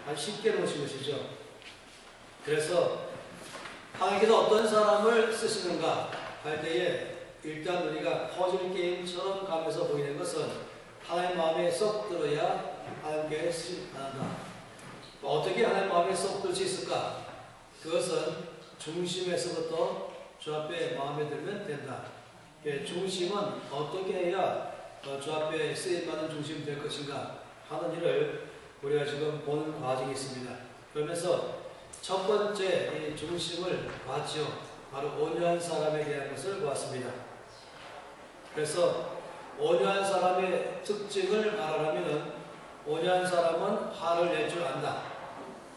아주 쉽게 놓으신 것이죠. 그래서 하나님께서 어떤 사람을 쓰시는가 할 때에 일단 우리가 퍼즐 게임처럼 가면서 보이는 것은 하나님 마음에 쏙 들어야 하나님께 쓰지 않는다. 어떻게 하나님 마음에 쏙 들 수 있을까? 그것은 중심에서부터 주 앞에 마음에 들면 된다. 중심은 어떻게 해야 주 앞에 쓰임받는 중심이 될 것인가 하는 일을 우리가 지금 보는 과정이 있습니다. 그러면서 첫 번째 이 중심을 봤죠. 바로 온유한 사람에 대한 것을 보았습니다. 그래서 온유한 사람의 특징을 말하자면 온유한 사람은 화를 낼 줄 안다.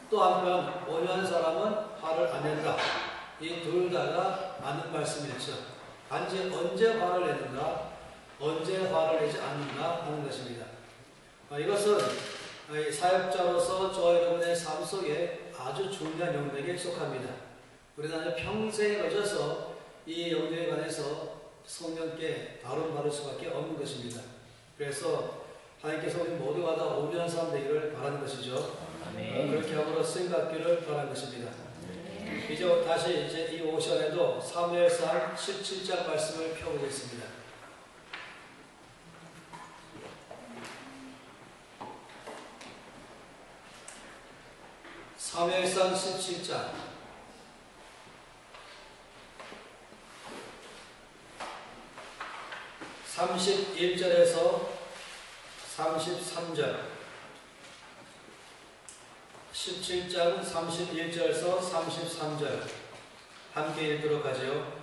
또 한편 온유한 사람은 화를 안 낸다. 이 둘 다가 맞는 말씀이죠. 단지 언제 화를 내는가, 언제 화를 내지 않는가 하는 것입니다. 이것은 사역자로서 저 여러분의 삶 속에 아주 중요한 영역에 속합니다. 우리는 평생에 걸쳐서 이 영역에 관해서 성령께 다룬받을 수밖에 없는 것입니다. 그래서 하나님께서 우리 모두가 다 온유한 사람 되기를 바라는 것이죠. 그렇게 함으로 쓰임받기를 바라는 것입니다. 이제 다시 이 5시간에도 사무엘상 17장 말씀을 펴보겠습니다. 사무엘상 17장 31절에서 33절 17장 31절에서 33절 함께 읽도록 하죠.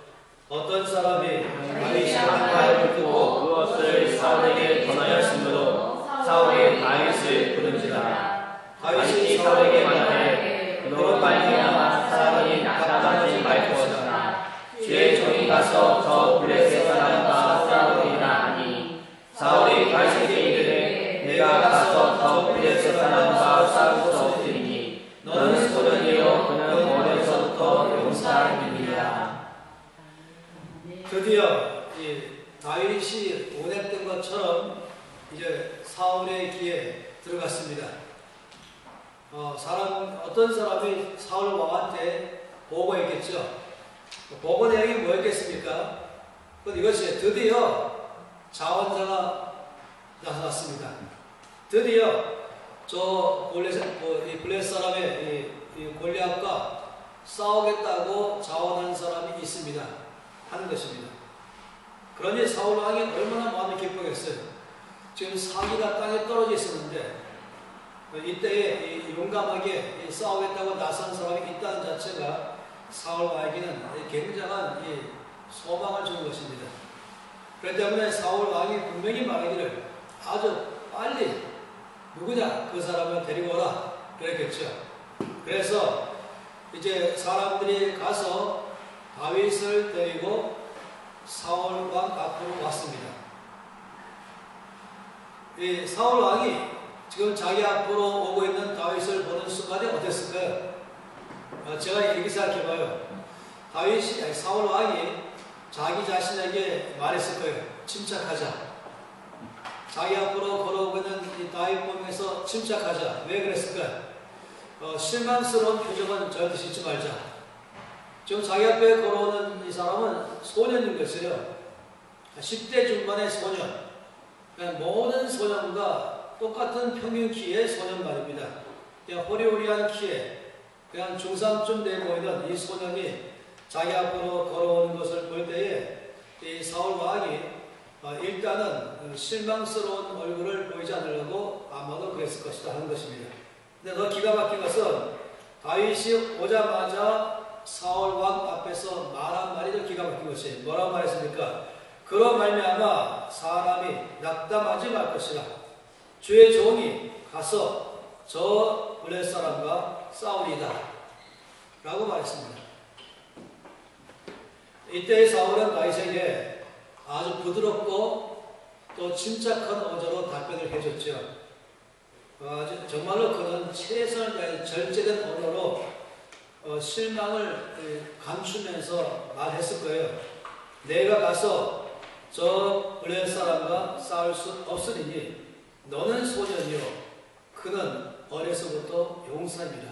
어떤 사람이 다윗이 한 말을 듣고 그것을 사울에게 전하였으므로 사울이 다윗을 부른지라. 다윗이 사울에게 말하되 그로 말미암아 사람이 낙담하지 말 것이다. 주의 종이 가서 저 블레셋 사람과 싸우리라 하니 사울이 다윗에게 이르되 내가 가서 저 블레셋 사람과 싸울 수 없으리니 너는 소년이요 그는 어려서부터 용사님이라. 드디어 다윗이 원했던 것처럼 이제 사울의 귀에 들어갔습니다. 어떤 사람이 사울 왕한테 보고했겠죠. 보고 내용이 뭐였겠습니까? 이것이 드디어 자원자가 나타났습니다. 드디어 저 블레셋 사람의 이 골리앗과 싸우겠다고 자원한 사람이 있습니다. 하는 것입니다. 그러니 사울 왕이 얼마나 마음이 기쁘겠어요. 지금 사기가 땅에 떨어져 있었는데 이때에 용감하게 싸우겠다고 나선 사람이 있다는 자체가 사울 왕에게는 굉장한 소망을 주는 것입니다. 그렇기 때문에 사울 왕이 분명히 말하기를 아주 빨리 누구냐 그 사람을 데리고 오라 그랬겠죠. 그래서 이제 사람들이 가서 다윗을 데리고 사울 왕 앞으로 왔습니다. 이 사울 왕이 지금 자기 앞으로 오고 있는 다윗을 보는 순간에 어땠을까요? 제가 이렇게 생각해봐요. 사울 왕이 자기 자신에게 말했을 거예요. 침착하자. 자기 앞으로 걸어오고 있는 이 다윗 보면서 침착하자. 왜 그랬을까요? 실망스러운 표정은 절대 짓지 말자. 지금 자기 앞에 걸어오는 이 사람은 소년인 것이에요. 10대 중반의 소년. 그냥 모든 소년과 똑같은 평균 키의 소년 말입니다. 그냥 호리호리한 키에 그냥 중3쯤 돼 보이는 이 소년이 자기 앞으로 걸어오는 것을 볼 때에 이 사울 왕이 일단은 실망스러운 얼굴을 보이지 않으려고 아마도 그랬을 것이다 하는 것입니다. 근데 더 기가 막힌 것은 다윗이 오자마자 사울 왕 앞에서 말한 말이 더 기가 막힌 것이 뭐라고 말했습니까? 그로 말미암아 사람이 낙담하지 말 것이라. 주의 종이 가서 저 블레셋 사람과 싸우리이다 라고 말했습니다. 이때 사울은 다윗에게 아주 부드럽고 또 침착한 어조로 답변을 해줬죠. 정말로 그는 최선을 다해 절제된 언어로 실망을 감추면서 말했을 거예요. 내가 가서 저 블레셋 사람과 싸울 수 없으리니 너는 소년이요 그는 어려서부터 용사입니다.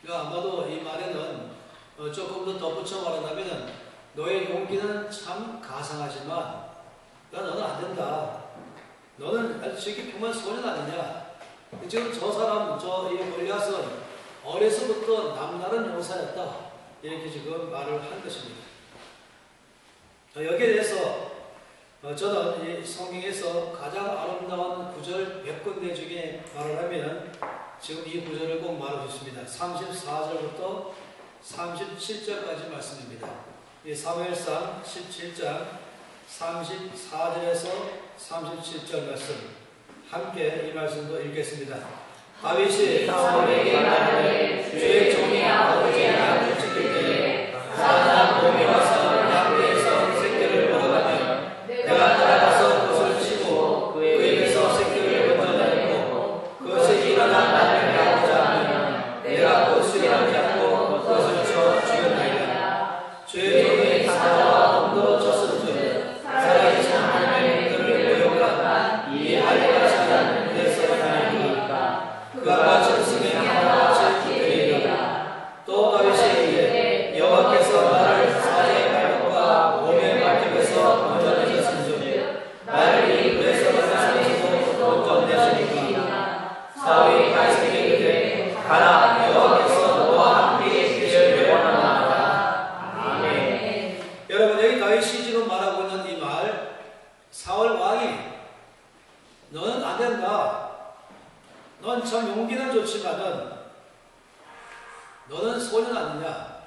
그러니까 아마도 이 말에는 조금 더 덧붙여 말한다면 너의 용기는 참 가상하지만 너는 안 된다. 너는 저기 평범한 소년 아니냐. 지금 저 사람, 이 골리앗은 어려서부터 남다른 용사였다. 이렇게 지금 말을 한 것입니다. 여기에 대해서 저는 이 성경에서 가장 아름다운 구절 100군데 중에 말을 하면 지금 이 구절을 꼭 말하고 싶습니다. 34절부터 37절까지 말씀입니다. 이 사무엘상 17장 34절에서 37절 말씀 함께 이 말씀도 읽겠습니다. 다윗이 사울에게 말하되 주의 종이 아버지의 양을 지킬 때에 사자 곰이 와서 양떼에서 새끼를 먹어가면 내가 따라가서 그것을 치고 그 입에서 새끼를 건져내고 그것이 일어난 날을 가고자 하면 내가 곧 수리하지 않고 그것을 쳐 죽였나이다. 주의 종이 사자와 곰도 쳤은즉 살아계신 하나님의 그를 모욕한 이 할례가 지난 은혜서 하나님이니까 그가 같이 승에 하나와 같이 되리라. 또 다윗이 이르되 여호와께서 나를 사자의 발톱과 곰의 발톱에서 건져내셨은즉 나를 이 불에서 사내에서 건져내시니까. 사울이 다윗에게 이르되 가라, 여호와께서 너와 함께 계시기를 원하노라. 아멘. 여러분, 여기 다윗이 지금 말하고 있는 이 말, 사울 왕이 너는 안 된다. 넌 참 용기는 좋지만은 너는 소년 아니냐.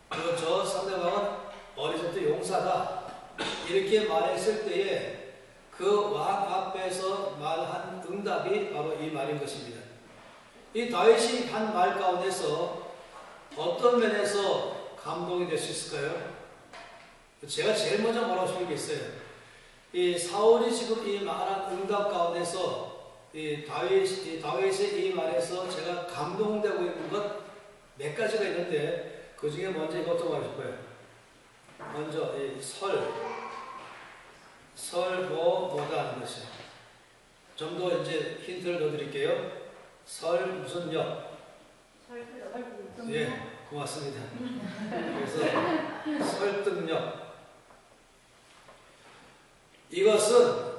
그리고 저 상대방은 어리석도 용사다. 이렇게 말했을 때에 그 왕 앞에서 말한 응답이 바로 이 말인 것입니다. 이 다윗이 한 말 가운데서 어떤 면에서 감동이 될 수 있을까요? 제가 제일 먼저 말하고 싶은 게 있어요. 이 사울이 지금 이 말한 응답 가운데서 이 다윗의 이 말에서 제가 감동되고 있는 것 몇 가지가 있는데 그 중에 먼저 이것도 말하고 싶어요. 먼저 이 설보다는 것이요. 좀 더 이제 힌트를 더 드릴게요. 설 무슨 역? 예, 고맙습니다. 그래서 설득력. 이것은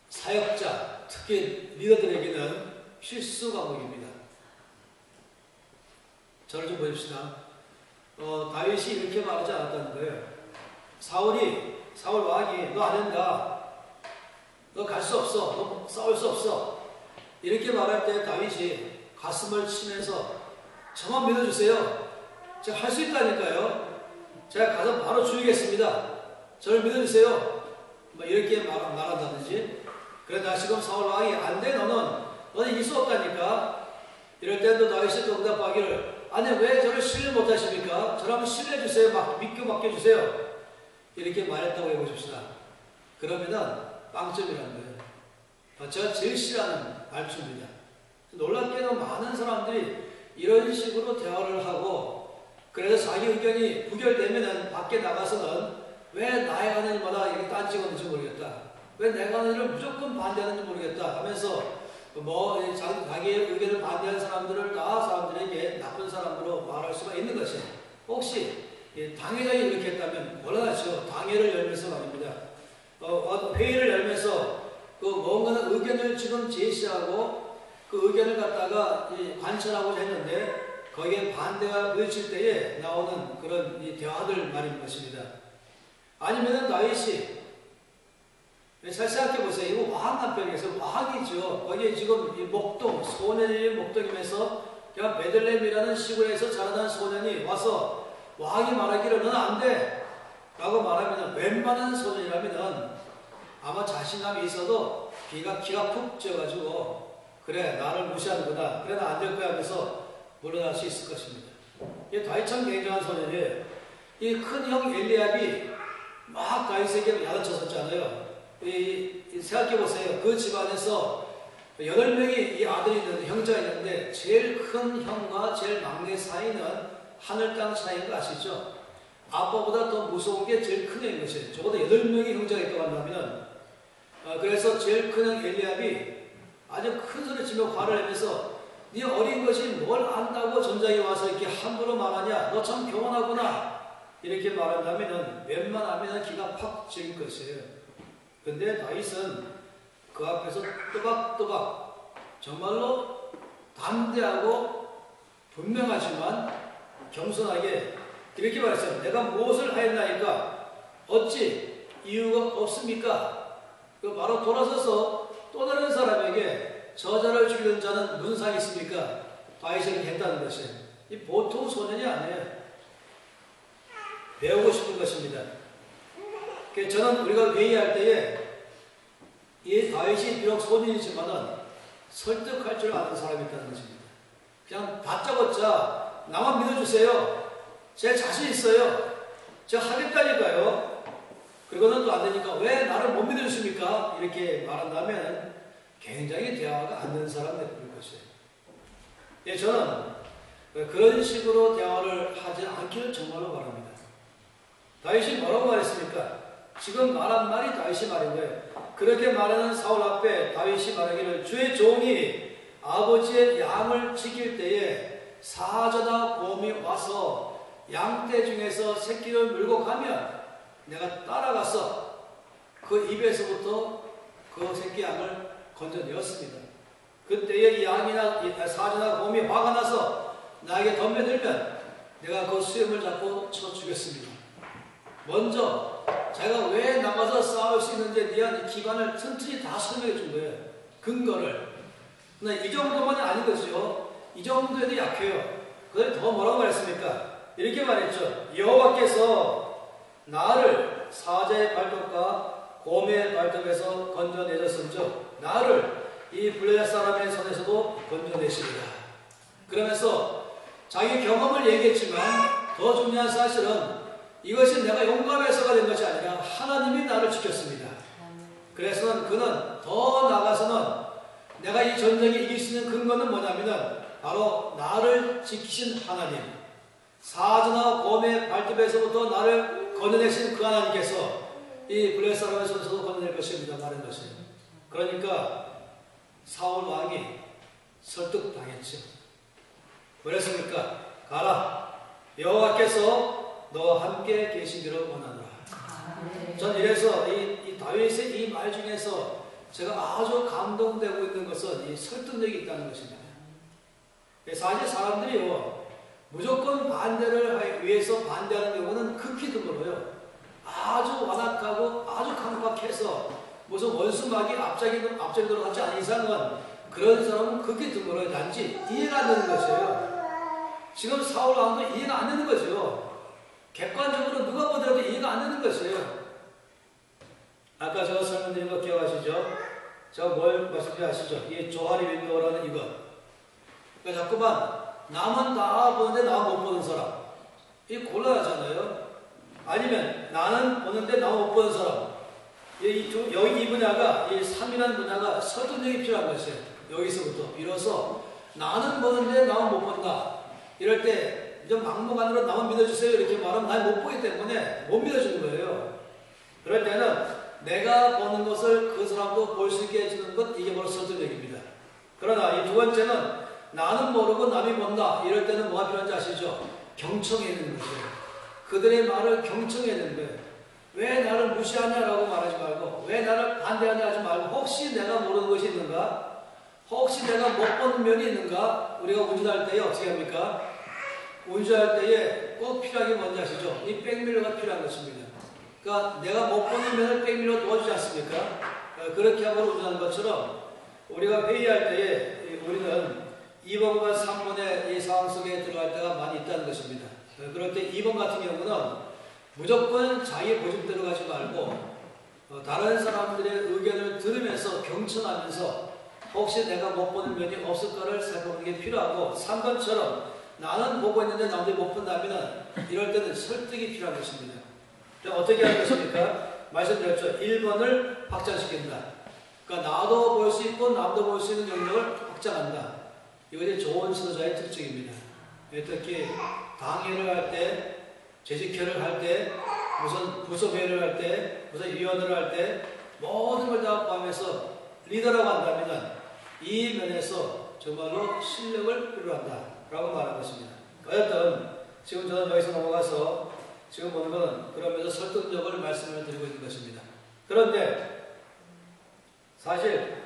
사역자, 특히 리더들에게는 필수 과목입니다. 저를 좀 보십시다. 다윗이 이렇게 말하지 않았다는 거예요. 사울 왕이 너 안 된다. 너 갈 수 없어. 너 싸울 수 없어. 이렇게 말할 때 다윗이 가슴을 치면서 저만 믿어주세요. 제가 할 수 있다니까요. 제가 가서 바로 죽이겠습니다. 저를 믿어주세요. 뭐 이렇게 말한다든지. 그래 다시금 사울 왕이 안 돼. 너는 이길 수 없다니까. 이럴 때도 다윗이 또 응답하기를 아니 왜 저를 신뢰 못하십니까? 저를 한번 신뢰해주세요. 믿고 맡겨주세요. 이렇게 말했다고 해보십시다. 그러면은 빵점이라는 거예요. 제가 제일 싫어하는 말투입니다. 놀랍게도 많은 사람들이 이런 식으로 대화를 하고 그래서 자기 의견이 부결되면은 밖에 나가서는 왜 나의 하는 일마다 이렇게 딴지거든지 모르겠다. 왜 내가 하는 일을 무조건 반대하는지 모르겠다 하면서 자기의 의견을 반대하는 사람들을 다 사람들에게 나쁜 사람으로 말할 수가 있는 것이 혹시 당회장이 이렇게 했다면 곤란하죠. 당회를 열면서 말입니다. 회의를 열면서 뭔가는 의견을 지금 제시하고 그 의견을 갖다가 관철하고자 했는데 거기에 반대가 부딪힐 때에 나오는 그런 대화들 말인 것입니다. 아니면은 다윗이 잘 생각해 보세요. 이거 왕 남편에서 왕이죠. 거기에 지금 이 목동, 소년이 목동이면서 그냥 베들레헴이라는 시골에서 자라난 소년이 와서 왕이 말하기를 너는 안 돼. 라고 말하면 웬만한 소년이라면 아마 자신감이 있어도 기가 푹 쪄가지고 그래 나를 무시하는구나. 그래 나 안 될 거야 하면서 물러날 수 있을 것입니다. 이 다윗 참 굉장한 소년이에요. 이 큰 형 엘리압이 막 다윗에게 야단쳤었잖아요. 생각해보세요. 그 집안에서 8명이 이 아들이 있는데 형제가 있는데 제일 큰 형과 제일 막내 사이는 하늘 땅 차이인 거 아시죠? 아빠보다 더 무서운 게 제일 큰 형인 것이에요. 적어도 8명이 형제가 있다고 한다면 그래서 제일 큰 형 엘리압이 아주 큰 소리 치며 화를 내면서 네 어린 것이 뭘 안다고 전장에 와서 이렇게 함부로 말하냐? 너 참 교만하구나. 이렇게 말한다면 웬만하면 기가 팍 질 것이에요. 근데 다윗은 그 앞에서 또박또박 정말로 담대하고 분명하지만 겸손하게 이렇게 말했어요. 내가 무엇을 하였나이까? 어찌 이유가 없습니까? 바로 돌아서서 또 다른 사람에게 저자를 죽이는 자는 무슨 상이 있습니까? 다윗에게 했다는 것이에요. 이 보통 소년이 아니에요. 배우고 싶은 것입니다. 저는 우리가 회의할 때에 이 다윗이 비록 소년이지만은 설득할 줄 아는 사람이 있다는 것입니다. 그냥 다짜고짜 나만 믿어주세요. 제 자신 있어요. 제가 하겠다니까요. 그리고는 또 안 되니까 왜 나를 못 믿어주십니까? 이렇게 말한다면 굉장히 대화가 안 되는 사람이 될 것이에요. 예, 저는 그런 식으로 대화를 하지 않기를 정말로 바랍니다. 다윗이 뭐라고 말했습니까? 지금 말한 말이 다윗이 말인 거예요. 그렇게 말하는 사울 앞에 다윗이 말하기를 주의 종이 아버지의 양을 지킬 때에 사자나 곰이 와서 양떼 중에서 새끼를 물고 가면 내가 따라가서 그 입에서부터 그 새끼 양을 건져내었습니다. 그때에 이 양이나 사자나 곰이 화가 나서 나에게 덤벼들면 내가 그 수염을 잡고 쳐 죽였습니다. 먼저 자기가 왜 나가서 싸울 수 있는지에 대한 기반을 튼튼히 다 설명해 준 거예요. 근거를. 근데 이 정도만이 아닌 거죠. 이 정도에도 약해요. 그걸 더 뭐라고 말했습니까? 이렇게 말했죠. 여호와께서 나를 사자의 발톱과 곰의 발톱에서 건져내셨은즉 나를 이 블레셋 사람의 손에서도 건져내시리라. 그러면서 자기 경험을 얘기했지만 더 중요한 사실은 이것이 내가 용감해서가 된 것이 아니라 하나님이 나를 지켰습니다. 그래서 그는 더 나가서는 내가 이 전쟁에 이길 수 있는 근거는 뭐냐면은 바로 나를 지키신 하나님, 사자나 곰의 발톱에서부터 나를 건져내신 그 하나님께서 이 블레셋 사람의 손에서도 건져낼 것입니다. 말한 것이에요. 그러니까 사울 왕이 설득당했죠. 그랬습니까? 가라. 여호와께서 너와 함께 계시기를 원하노라. 전 이래서 이 다윗의 이 말 중에서 제가 아주 감동되고 있는 것은 이 설득력이 있다는 것입니다. 사실 사람들이요, 무조건 반대를 위해서 반대하는 경우는 극히 드물어요. 아주 완악하고 아주 강박해서 무슨 원수막이 앞자기 들어가지 않은 이상은 그런 사람은 극히 드물어요. 단지 이해가 안 되는 것이에요. 지금 사울 왕도 이해가 안 되는 거죠. 객관적으로 누가 보더라도 이해가 안 되는 것이에요. 아까 제가 설명드린 거 기억하시죠? 제가 뭘 말씀드리 아시죠? 이 조하리 윈도우라는 이것. 그러니까 자꾸만 남은 다 보는데 나만 못 보는 사람. 이 곤란하잖아요. 아니면 나는 보는데 나만 못 보는 사람. 여기 이 분야가, 이 3이라는 분야가 설득력이 필요한 것이에요. 여기서부터. 비로소 나는 보는데 나만 못 본다. 이럴 때 이제 막무가내로 나만 믿어주세요 이렇게 말하면 난 못 보기 때문에 못 믿어주는 거예요. 그럴 때는 내가 보는 것을 그 사람도 볼 수 있게 해주는 것, 이게 바로 설득력입니다. 그러나 이 두 번째는 나는 모르고 남이 본다. 이럴 때는 뭐가 필요한지 아시죠? 경청해야 되는 거예요. 그들의 말을 경청해야 되는 거예요. 왜 나를 무시하냐라고 말하지 말고, 왜 나를 반대하냐 하지 말고, 혹시 내가 모르는 것이 있는가? 혹시 내가 못 보는 면이 있는가? 우리가 운전할 때에 어떻게 합니까? 운전할 때에 꼭 필요한 게 뭔지 아시죠? 이 백밀러가 필요한 것입니다. 그러니까 내가 못 보는 면을 백밀러 도와주지 않습니까? 그렇게 하고 운전하는 것처럼 우리가 회의할 때에 우리는 2번과 3번의 이 상황 속에 들어갈 때가 많이 있다는 것입니다. 그럴 때 2번 같은 경우는 무조건 자기 고집대로 가지 말고 다른 사람들의 의견을 들으면서 경청하면서 혹시 내가 못 보는 면이 없을까를 살펴보는 게 필요하고, 3번처럼 나는 보고 있는데 남들이 못 본다면 이럴 때는 설득이 필요한 것입니다. 어떻게 하는 것입니까? 말씀드렸죠. 1번을 확장시킨다. 그러니까 나도 볼 수 있고 남도 볼 수 있는 영역을 확장한다. 이것이 좋은 지도자의 특징입니다. 특히 당회를 할 때, 재직회를 할 때, 무슨 부서회의를 할 때, 무슨 위원회를 할 때 모든 걸 다 포함해서 리더라고 한다면 이 면에서 정말로 실력을 필요한다라고 말한 것입니다. 어쨌든 지금 저는 여기서 넘어가서 지금 보는 것은 그러면서 설득력을 말씀을 드리고 있는 것입니다. 그런데 사실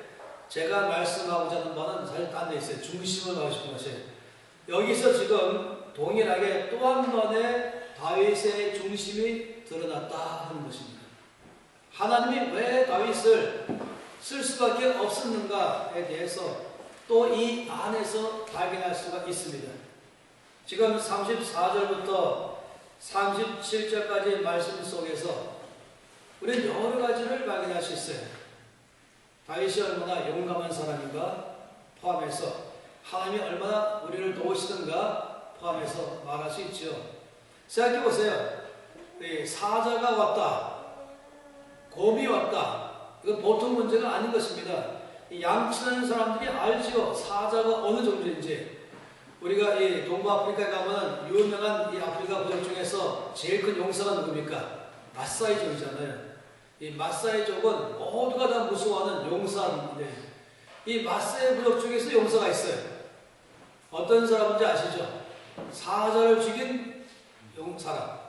제가 말씀하고자 하는 바는 사실 딴 데 있어요. 중심을 하고 싶은 것이 여기서 지금 동일하게 또 한 번의 다윗의 중심이 드러났다 하는 것입니다. 하나님이 왜 다윗을 쓸 수밖에 없었는가에 대해서 또 이 안에서 발견할 수가 있습니다. 지금 34절부터 37절까지 말씀 속에서 우리는 여러 가지를 발견할 수 있어요. 다윗이 얼마나 용감한 사람인가 포함해서 하나님이 얼마나 우리를 도우시던가 포함해서 말할 수 있죠. 생각해 보세요. 사자가 왔다. 곰이 왔다. 이건 보통 문제가 아닌 것입니다. 양치는 사람들이 알죠. 사자가 어느 종류인지. 우리가 이 동부아프리카에 가면 유명한 이 아프리카 부족 중에서 제일 큰 용사가 누굽니까? 마사이족이잖아요. 이 마사이족은 모두가 다 무서워하는 용사인데 이 마사이 부족 중에서 용사가 있어요. 어떤 사람인지 아시죠? 사자를 죽인 사람.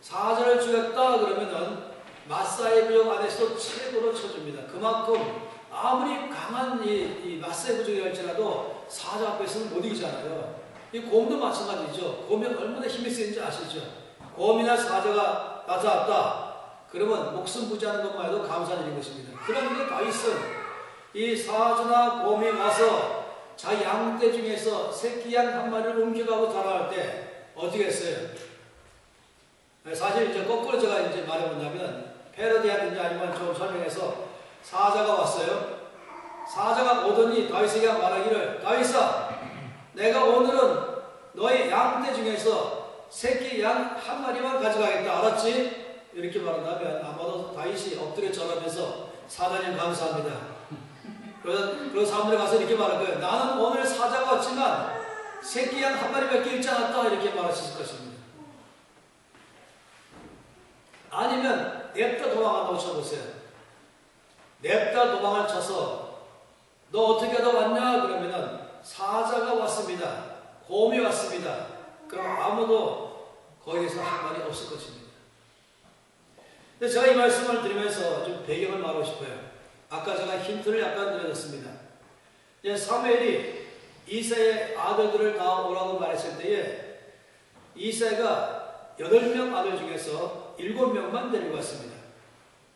사자를 죽였다 그러면은 마사이 부족 안에서도 최고로 쳐줍니다. 그만큼 아무리 강한 이 마사이 부족이랄지라도 사자 앞에서는 못 이기잖아요. 이 곰도 마찬가지죠. 곰이 얼마나 힘이 세는지 아시죠? 곰이나 사자가 나타났다. 그러면 목숨 부지하는 것만 해도 감사한 일인 것입니다. 그런데 다윗은 이 사자나 곰이 와서 자기 양떼 중에서 새끼 양 한 마리를 옮겨가고 자라날 때 어떻게 했어요? 사실 이제 거꾸로 제가 이제 말해본다면 패러디하든지 아니면 좀 설명해서 사자가 왔어요. 사자가 오더니 다윗에게 말하기를 다윗아 내가 오늘은 너의 양떼 중에서 새끼 양 한 마리만 가져가겠다. 알았지? 이렇게 말한다면 아마도 다윗이 엎드려 절하면서 사자님 감사합니다. 그래서 사람들이 가서 이렇게 말할 거예요. 나는 오늘 사자가 왔지만 새끼 양 한 마리밖에 있지 않았다. 이렇게 말하실 것입니다. 아니면 냅다 도망한다고 쳐보세요. 냅다 도망을 쳐서 너 어떻게 하다 왔냐? 그러면은 사자가 왔습니다. 곰이 왔습니다. 그럼 아무도 거기에서 할 말이 없을 것입니다. 근데 제가 이 말씀을 드리면서 좀 배경을 말하고 싶어요. 아까 제가 힌트를 약간 드렸습니다. 이제 사무엘이 이새의 아들들을 다 오라고 말했을 때에 이새가 8명 아들 중에서 7명만 데리고 왔습니다.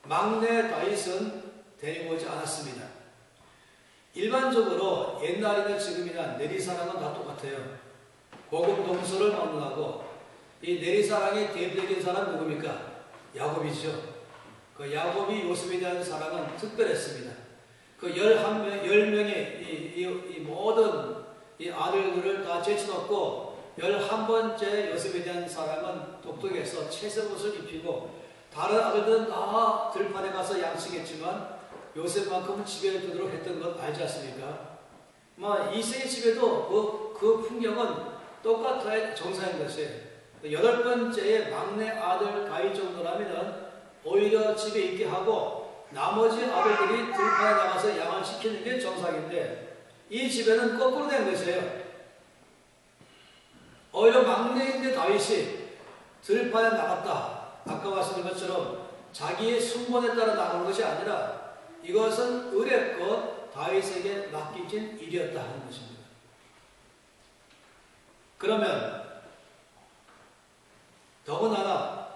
막내 다윗은 데리고 오지 않았습니다. 일반적으로 옛날이나 지금이나 내리사랑은 다 똑같아요. 고급 동서를 막론하고 이 내리사랑의 대표적인 사람 누굽니까? 야곱이죠. 그 야곱이 요셉에 대한 사랑은 특별했습니다. 그 10명의 이 모든 이 아들들을 다 제쳐놓고 11번째 요셉에 대한 사랑은 독특해서 채색 옷을 입히고 다른 아들들은 다 들판에 가서 양치겠지만 요셉만큼은 집에 두도록 했던 것 알지 않습니까? 이세의 집에도 그 풍경은 똑같아야 정상인 것이에요. 8번째의 막내 아들 다윗 정도라면 오히려 집에 있게 하고 나머지 아들들이 들판에 나가서 양을 지키는 게 정상인데 이 집에는 거꾸로 된 것이에요. 오히려 막내인데 다윗이 들판에 나갔다. 아까 말씀드린 것처럼 자기의 순번에 따라 나간 것이 아니라 이것은 의뢰껏 다윗에게 맡겨진 일이었다 하는 것입니다. 그러면 더군다나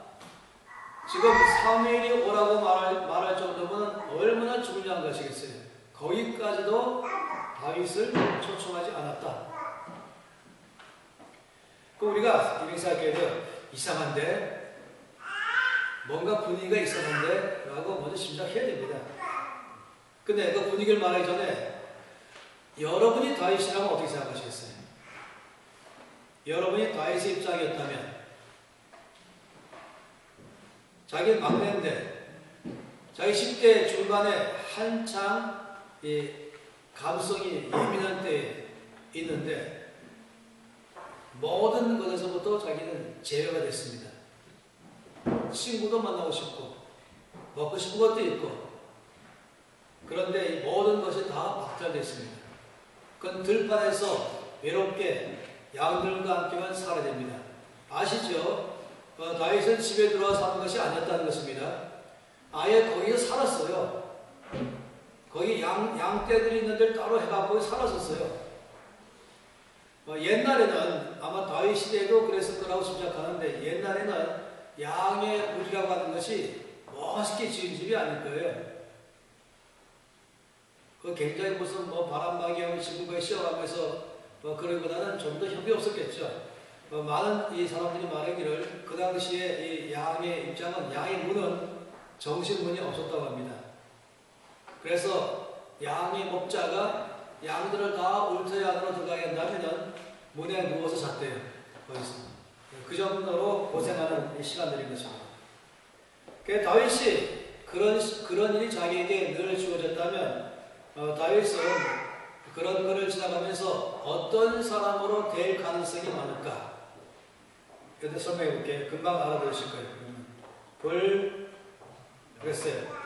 지금 사무엘이 오라고 말할 정도면 얼마나 중요한 것이겠어요. 거기까지도 다윗을 초청하지 않았다. 그럼 우리가 이렇게 생각해야 돼요. 이상한데? 뭔가 분위기가 이상한데? 라고 먼저 짐작해야 됩니다. 근데 그 분위기를 말하기 전에 여러분이 다윗이라면 어떻게 생각하시겠어요? 여러분이 다윗의 입장이었다면 자기 막내인데 자기 10대 중반에 한창 감성이 예민한 때에 있는데 모든 것에서부터 자기는 제외가 됐습니다. 친구도 만나고 싶고 먹고 싶은 것도 있고 그런데 이 모든 것이 다 박탈됐습니다. 그건 들판에서 외롭게 양들과 함께만 살아야 됩니다. 아시죠? 다윗은 집에 들어와 사는 것이 아니었다는 것입니다. 아예 거기서 살았어요. 거기 양떼들이 있는 데를 따로 해갖고 살았었어요. 옛날에는 아마 다윗 시대에도 그랬을 거라고 짐작하는데 옛날에는 양의 우리라고 하는 것이 멋있게 지은 집이 아닐 거예요. 그 굉장히 무슨 바람막이 하고 지은 거에 씌워가면서 그러기보다는 좀 더 협이 없었겠죠. 많은 이 사람들이 말하기를 그 당시에 이 양의 입장은 양의 문은 정식문이 없었다고 합니다. 그래서 양의 목자가 양들을 다 울타리 안으로 들어가게 한다면 문에 누워서 잤대요. 거기서. 그 정도로 고생하는 시간들인 것입니다. 그래서 다윗이 그런 일이 자기에게 늘 주어졌다면 다윗은 그런 것을 지나가면서 어떤 사람으로 될 가능성이 많을까? 그런데 설명해 볼게요. 금방 알아들으실 거예요. 그랬어요.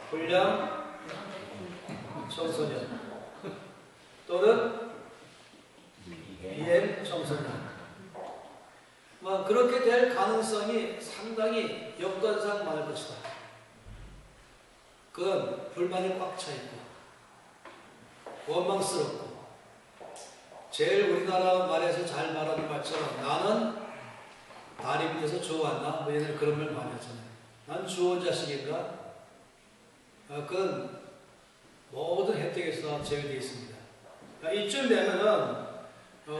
불량 청소년 또는 비행 청소년. 그렇게 될 가능성이 상당히 여건상 많을 것이다. 그건 불만이 꽉 차 있고 원망스럽고 제일 우리나라 말에서 잘 말하는 말처럼 나는 다리 밑에서 주워왔나? 얘네들 그런 말 많이 하잖아요. 난 주워온 자식인가? 그건 모든 혜택에서 제외되어 있습니다. 이쯤 되면은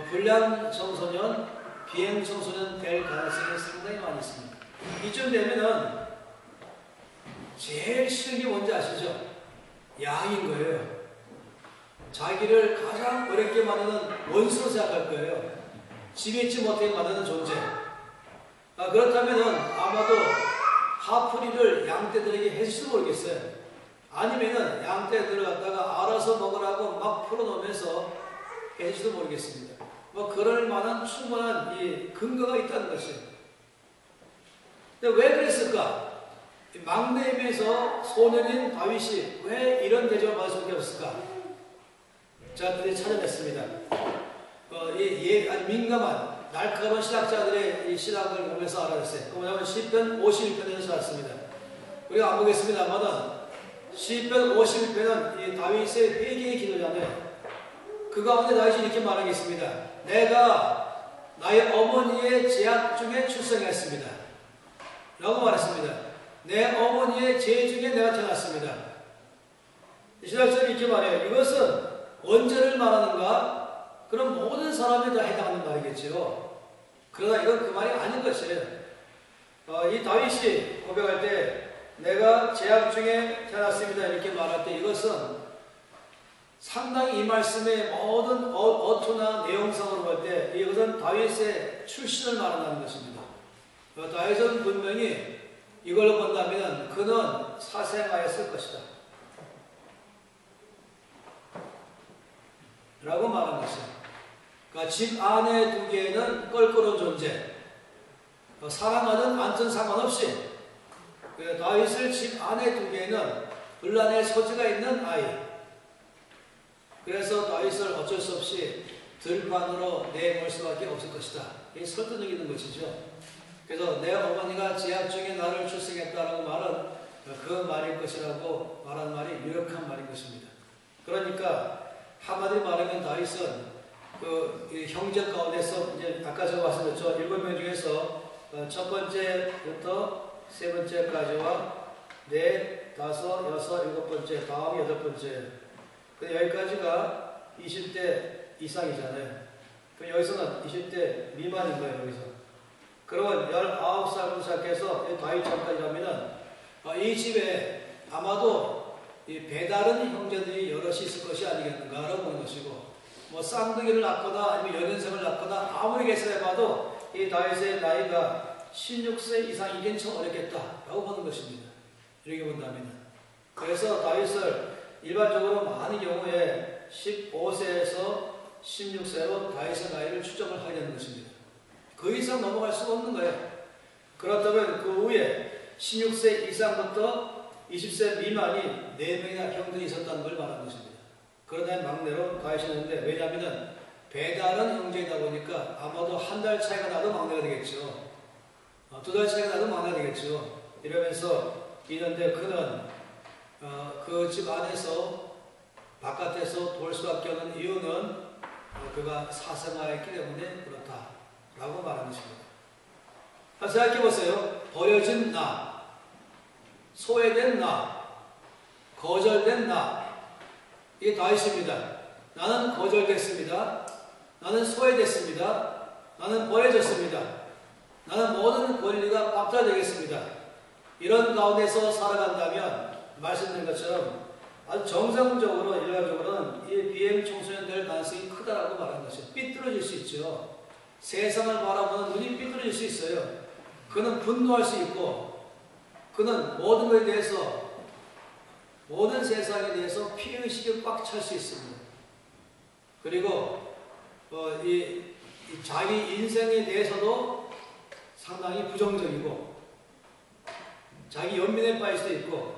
불량 청소년, 비행 청소년 될 가능성이 상당히 많이 있습니다. 이쯤 되면은 제일 싫은 게 뭔지 아시죠? 양인 거예요. 자기를 가장 어렵게 만드는 원수로 생각할 거예요. 집에 있지 못하게 만드는 존재. 그렇다면은 아마도 화풀이를 양떼들에게 해줄지도 모르겠어요. 아니면은 양떼들을 갖다가 알아서 먹으라고 막 풀어놓으면서 해줄지도 모르겠습니다. 그럴 만한 충분한 이 근거가 있다는 것이에요. 근데 왜 그랬을까? 막내임에서 소년인 다윗이 왜 이런 대접을 받을 수밖에 없을까? 제가 드디어 찾아냈습니다. 아주 민감한 날카로운 신학자들의 이 신학을 보면서 알아냈어요. 그 뭐냐면 시편 51편에서 찾았습니다. 우리가 안 보겠습니다만은 시편 51편은 이 다윗의 회개의 기도잖아요. 그 가운데 다윗이 이렇게 말하겠습니다. 내가 나의 어머니의 제약 중에 출생했습니다. 라고 말했습니다. 내 어머니의 죄 중에 내가 태어났습니다. 신학자들이 이렇게 말해요. 이것은 언제를 말하는가? 그럼 모든 사람에 다 해당하는 말이겠죠. 그러나 이건 그 말이 아닌 것이에요. 이 다윗이 고백할 때 내가 제약 중에 태어났습니다 이렇게 말할 때 이것은 상당히 이 말씀의 모든 어투나 내용상으로 볼 때 이것은 다윗의 출신을 말한다는 것입니다. 다윗은 분명히 이걸로 본다면 그는 사생하였을 것이다 라고 말한 것이에요. 그러니까 집 안에 두기에는 껄끄러운 존재, 사랑하든 않든 상관없이 다윗을 집 안에 두기에는 분란의 소지가 있는 아이. 그래서 다윗을 어쩔 수 없이 들판으로 내몰 수밖에 없을 것이다. 이게 설득력 있는 것이죠. 그래서 내 어머니가 제약 중에 나를 출생했다라고 말은 그 말일 것이라고 말하는 말이 유력한 말인 것입니다. 그러니까 한마디로 말하면 다윗은 그 형제 가운데서 이제 아까 제가 말씀드렸죠. 7명 중에서 첫 번째부터 세 번째까지와 넷, 다섯, 여섯, 일곱 번째, 다음 여덟 번째. 여기까지가 20대 이상이잖아요. 그럼 여기서는 20대 미만인 거예요. 여기서. 그러면 19살부터 시작해서 다윗전까지라면은 이 집에 아마도 이 배다른 형제들이 여럿이 있을 것이 아니겠는가라고 보는 것이고, 쌍둥이를 낳거나 아니면 연년생을 낳거나 아무리 계산해봐도 이 다윗의 나이가 16세 이상이긴 참 어렵겠다라고 보는 것입니다. 이렇게 본다면. 그래서 다윗을 일반적으로 많은 경우에 15세에서 16세로 다윗의 나이를 추정을 하게 되는 것입니다. 그 이상 넘어갈 수가 없는 거예요. 그렇다면 그 후에 16세 이상부터 20세 미만이 4명이나 형들이 있었다는 걸 말하는 것입니다. 그러다 막내로 다윗이었는데, 왜냐하면 배다른 형제이다 보니까 아마도 한 달 차이가 나도 막내가 되겠죠. 2달 차이가 나도 막내가 되겠죠. 이러면서 있는데 그는 그 집 안에서 바깥에서 볼 수밖에 없는 이유는 그가 사생아였기 때문에 그렇다라고 말하는 것입니다. 생각해 보세요. 버려진 나, 소외된 나, 거절된 나, 이게 다윗입니다. 나는 거절됐습니다. 나는 소외됐습니다. 나는 버려졌습니다. 나는 모든 권리가 박탈되겠습니다. 이런 가운데서 살아간다면 말씀드린 것처럼 아주 정상적으로 일반적으로는 이 비행 청소년 될 가능성이 크다라고 말하는 것이죠. 삐뚤어질 수 있죠. 세상을 바라보는 눈이 삐뚤어질 수 있어요. 그는 분노할 수 있고 그는 모든 것에 대해서 모든 세상에 대해서 피해의식이 꽉 찰 수 있습니다. 그리고 자기 인생에 대해서도 상당히 부정적이고 자기 연민에 빠질 수도 있고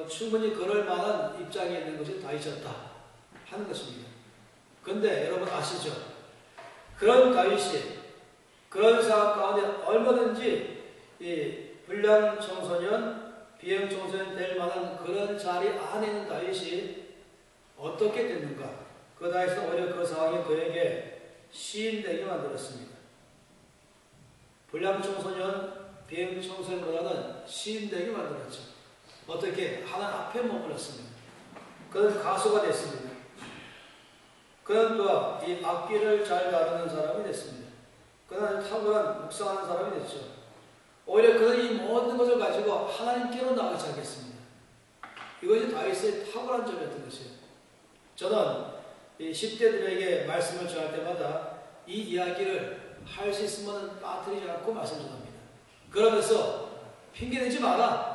충분히 그럴 만한 입장에 있는 것이 다윗이었다 하는 것입니다. 그런데 여러분 아시죠? 그런 다윗이 그런 상황 가운데 얼마든지 이 불량 청소년, 비행 청소년 될 만한 그런 자리 안에 있는 다윗이 어떻게 됐는가? 그 다윗은 오히려 그 상황이 그에게 시인되게 만들었습니다. 불량 청소년, 비행 청소년보다는 시인되게 만들었죠. 어떻게? 하나님 앞에 머물렀습니다. 그는 가수가 됐습니다. 그는 또 이 악기를 잘 다루는 사람이 됐습니다. 그는 탁월한 묵상하는 사람이 됐죠. 오히려 그는 이 모든 것을 가지고 하나님께로 나가지 않겠습니다. 이것이 다윗의 탁월한 점이었던 것이에요. 저는 이 10대들에게 말씀을 전할 때마다 이 이야기를 할 수 있으면 빠뜨리지 않고 말씀 전합니다. 그러면서 핑계대지 마라.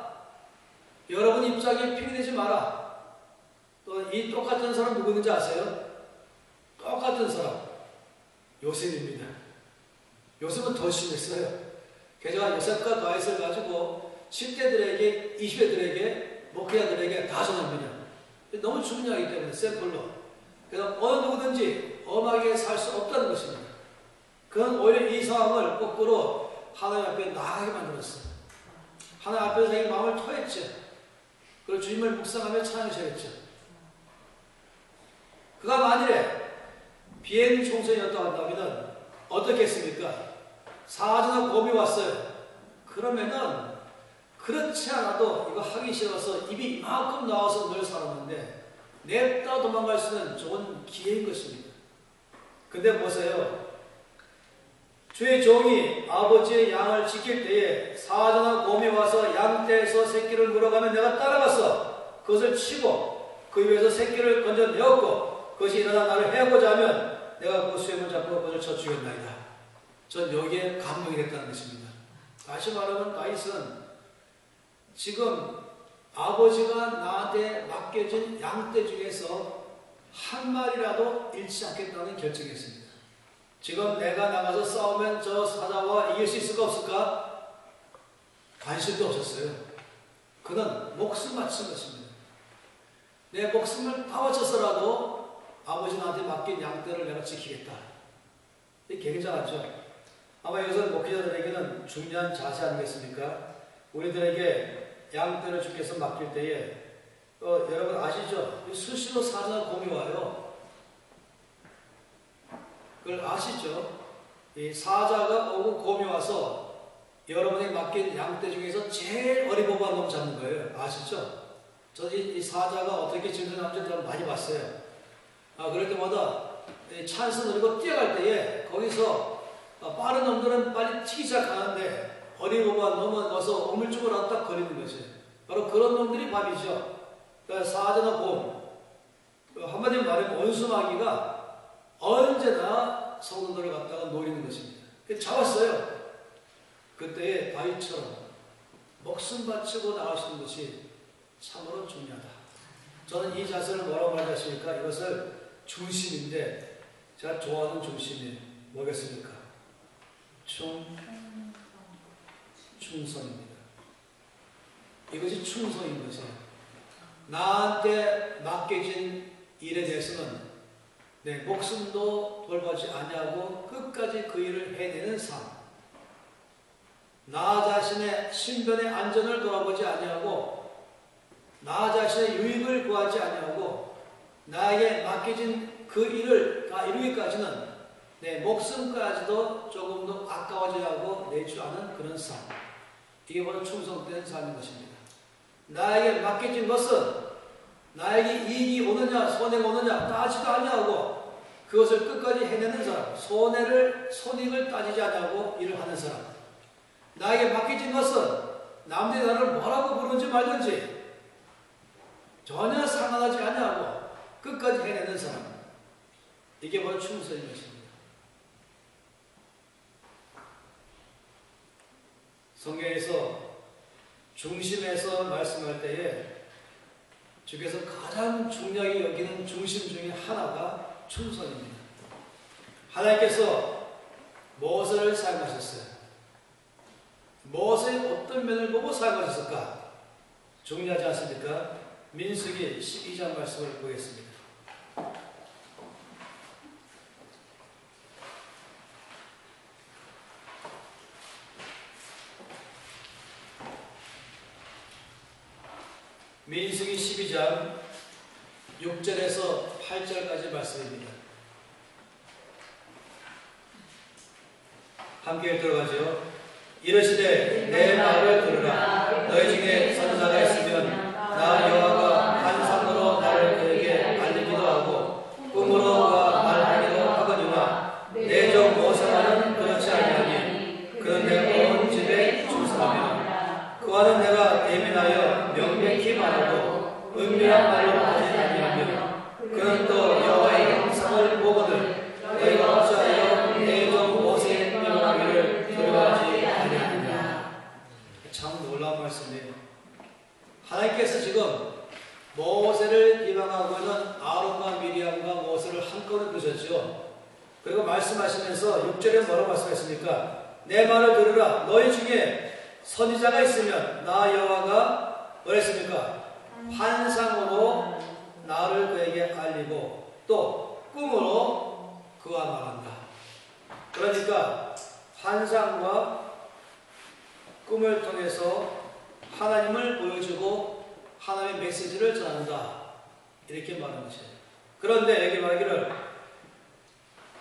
여러분 입장에 핑계대지 마라. 또 이 똑같은 사람 누구 있는지 아세요? 똑같은 사람. 요셉입니다. 요셉은 더 심했어요. 제가 요셉과 다윗을 가지고 10대들에게, 20대들에게, 목회자들에게 다 전합니다. 너무 중요하기 때문에 샘플로. 그래서 어느 누구든지 엄하게 살 수 없다는 것입니다. 그는 오히려 이 상황을 거꾸로 하나님 앞에 나가게 만들었어요. 하나님 앞에서 자기 마음을 토했죠. 그리고 주님을 묵상하며 찬양하셨죠. 그가 만일에 비행 총선이었다고 한다면 어떻게 했습니까? 사자나 곰이 왔어요. 그러면은 그렇지 않아도 이거 하기 싫어서 입이 이만큼 나와서 늘 살았는데 냅다 도망갈 수 있는 좋은 기회인 것입니다. 근데 보세요. 주의 종이 아버지의 양을 지킬 때에 사자나 곰이 와서 양떼에서 새끼를 물어가면 내가 따라가서 그것을 치고 그 위에서 새끼를 건져내었고 그것이 일어나 나를 해하고자 하면 내가 그 수염을 잡고 그것을 쳐 죽였나이다. 전 여기에 감동이 됐다는 것입니다. 다시 말하면 다윗은 지금 아버지가 나한테 맡겨진 양떼 중에서 한 마리라도 잃지 않겠다는 결정했습니다. 지금 내가 나가서 싸우면 저 사자와 이길 수 있을까 없을까? 관심도 없었어요. 그는 목숨 바친 것입니다. 내 목숨을 다 바쳐서라도 아버지 나한테 맡긴 양떼를 내가 지키겠다. 이게 굉장하죠. 아마 이것은 목회자들에게는 중요한 자세 아니겠습니까? 우리들에게 양떼를 주께서 맡길 때에 여러분 아시죠? 수시로 사자나 곰이 와요. 그걸 아시죠? 이 사자가 오고 곰이 와서 여러분에게 맡긴 양떼 중에서 제일 어리버부한 놈 잡는 거예요. 아시죠? 저는 이 사자가 어떻게 진술하는지 많이 봤어요. 그럴 때마다 찬스 누리고 뛰어갈 때에 거기서 빠른 놈들은 빨리 튀기 시작하는데 어리버부한 놈은 와서 우물쭈물하고 딱 걸리는 거지. 바로 그런 놈들이 밥이죠. 그러니까 사자나 곰, 한마디로 말하면 원수마귀가 언제나 성도들을 갖다가 노리는 것입니다. 잡았어요. 그때의 다윗처럼 목숨 바치고 나가시는 것이 참으로 중요하다. 저는 이 자세를 뭐라고 말하지 않습니까? 이것을 중심인데 제가 좋아하는 중심이 뭐겠습니까? 충성입니다. 이것이 충성인 것이에요. 나한테 맡겨진 일에 대해서는 내 목숨도 돌보지 아니하고 끝까지 그 일을 해내는 삶. 나 자신의 신변의 안전을 돌아보지 아니하고 나 자신의 유익을 구하지 아니하고 나에게 맡겨진 그 일을 다 이루기까지는 내 목숨까지도 조금 더 아까워지 하고 내주하는 그런 삶. 이게 바로 충성된 삶인 것입니다. 나에게 맡겨진 것은 나에게 이익이 오느냐 손해가 오느냐 따지도 아니하고 그것을 끝까지 해내는 사람. 손익을 따지지 아니하고 일을 하는 사람. 나에게 맡겨진 것은 남들이 나를 뭐라고 부르는지 말든지 전혀 상관하지 아니하고 끝까지 해내는 사람. 이게 바로 충성인 것입니다. 성경에서 중심에서 말씀할 때에 주께서 가장 중요하게 여기는 중심 중에 하나가 충성입니다. 하나님께서 모세를 사용하셨어요. 모세의 어떤 면을 보고 사용하셨을까? 중요하지 않습니까? 민수기 12장 말씀을 보겠습니다. 민수기 12장 6절에서 8절까지 말씀입니다. 함께 들어가죠. 이르시되 내 말을 들으라. 너희 중에 선지자가 있으면 나 여호와가 환상으로 나를 그에게 알리기도 하고 꿈으로 그와 말하기도 하거니와 내 종 모세와는 그렇지 아니하니 그는 내 온 집에 충성하며 그와는 내가 대면하여 명백히 말하고 은밀한 말로 하지 아니하며 그는 또 여호와의 형상을 보거든 너희가 어찌하여 내 종 모세의 명하기를 두려워하지 아니하느냐. 참 놀라운 말씀이에요. 하나님께서 지금 모세를 비방하고 있는 아론과 미리암과 모세를 한꺼번에 부르셨죠. 그리고 말씀하시면서 6절에 뭐라고 말씀했습니까? 내 말을 들으라. 너희 중에 선지자가 있으면 나 여호와가 뭐랬습니까? 환상으로 나를 그에게 알리고 또 꿈으로 그와 말한다. 그러니까 환상과 꿈을 통해서 하나님을 보여주고 하나님의 메시지를 전한다. 이렇게 말하는 것이에요. 그런데 여기 말하기를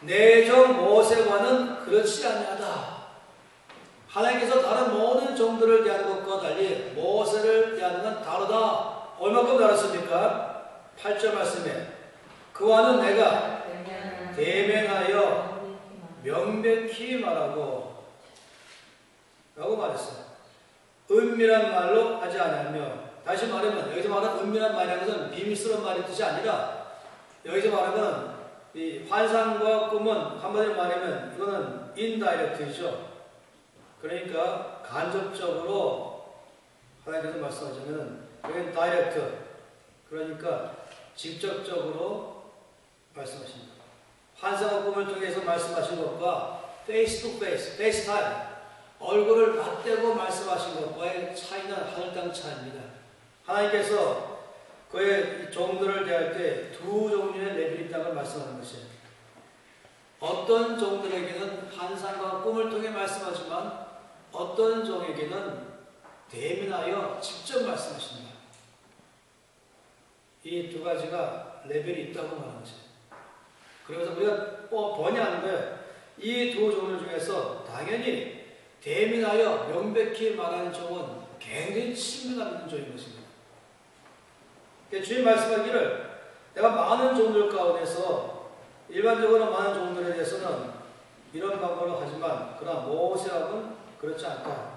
내 종 모세와는 그렇지 아니하다. 하나님께서 다른 모든 종들을 대하는 것과 달리 모세를 대하는 건 다르다. 얼마큼 다르습니까? 8절 말씀에 그와는 내가 대면하여 명백히 말하고 라고 말했어요. 은밀한 말로 하지 않으며 다시 말하면 여기서 말하는 은밀한 말이라는 것은 비밀스러운 말의 뜻이 아니라 여기서 말하는 이 환상과 꿈은 한마디로 말하면 이거는 인다이렉트이죠. 그러니까 간접적으로 하나님께서 말씀하시면 여기는 다이렉트 그러니까 직접적으로 말씀하십니다. 환상과 꿈을 통해서 말씀하신 것과 페이스 투 페이스, 페이스 타임 얼굴을 맞대고 말씀하신 것과의 차이는 하늘 땅 차이입니다. 하나님께서 그의 종들을 대할 때 두 종류의 레벨이 있다고 말씀하는 것이에요. 어떤 종들에게는 환상과 꿈을 통해 말씀하지만 어떤 종에게는 대면하여 직접 말씀하십니다. 이 두 가지가 레벨이 있다고 말하는 것이에요. 그래서 우리가 번역하는 거예요. 이 두 종들 중에서 당연히 대면하여 명백히 말하는 종은 굉장히 친밀감 있는 종인 것입니다. 주님 말씀하기를 내가 많은 종들 가운데서 일반적으로 많은 종들에 대해서는 이런 방법을 하지만 그러나 모세하고는 그렇지 않다.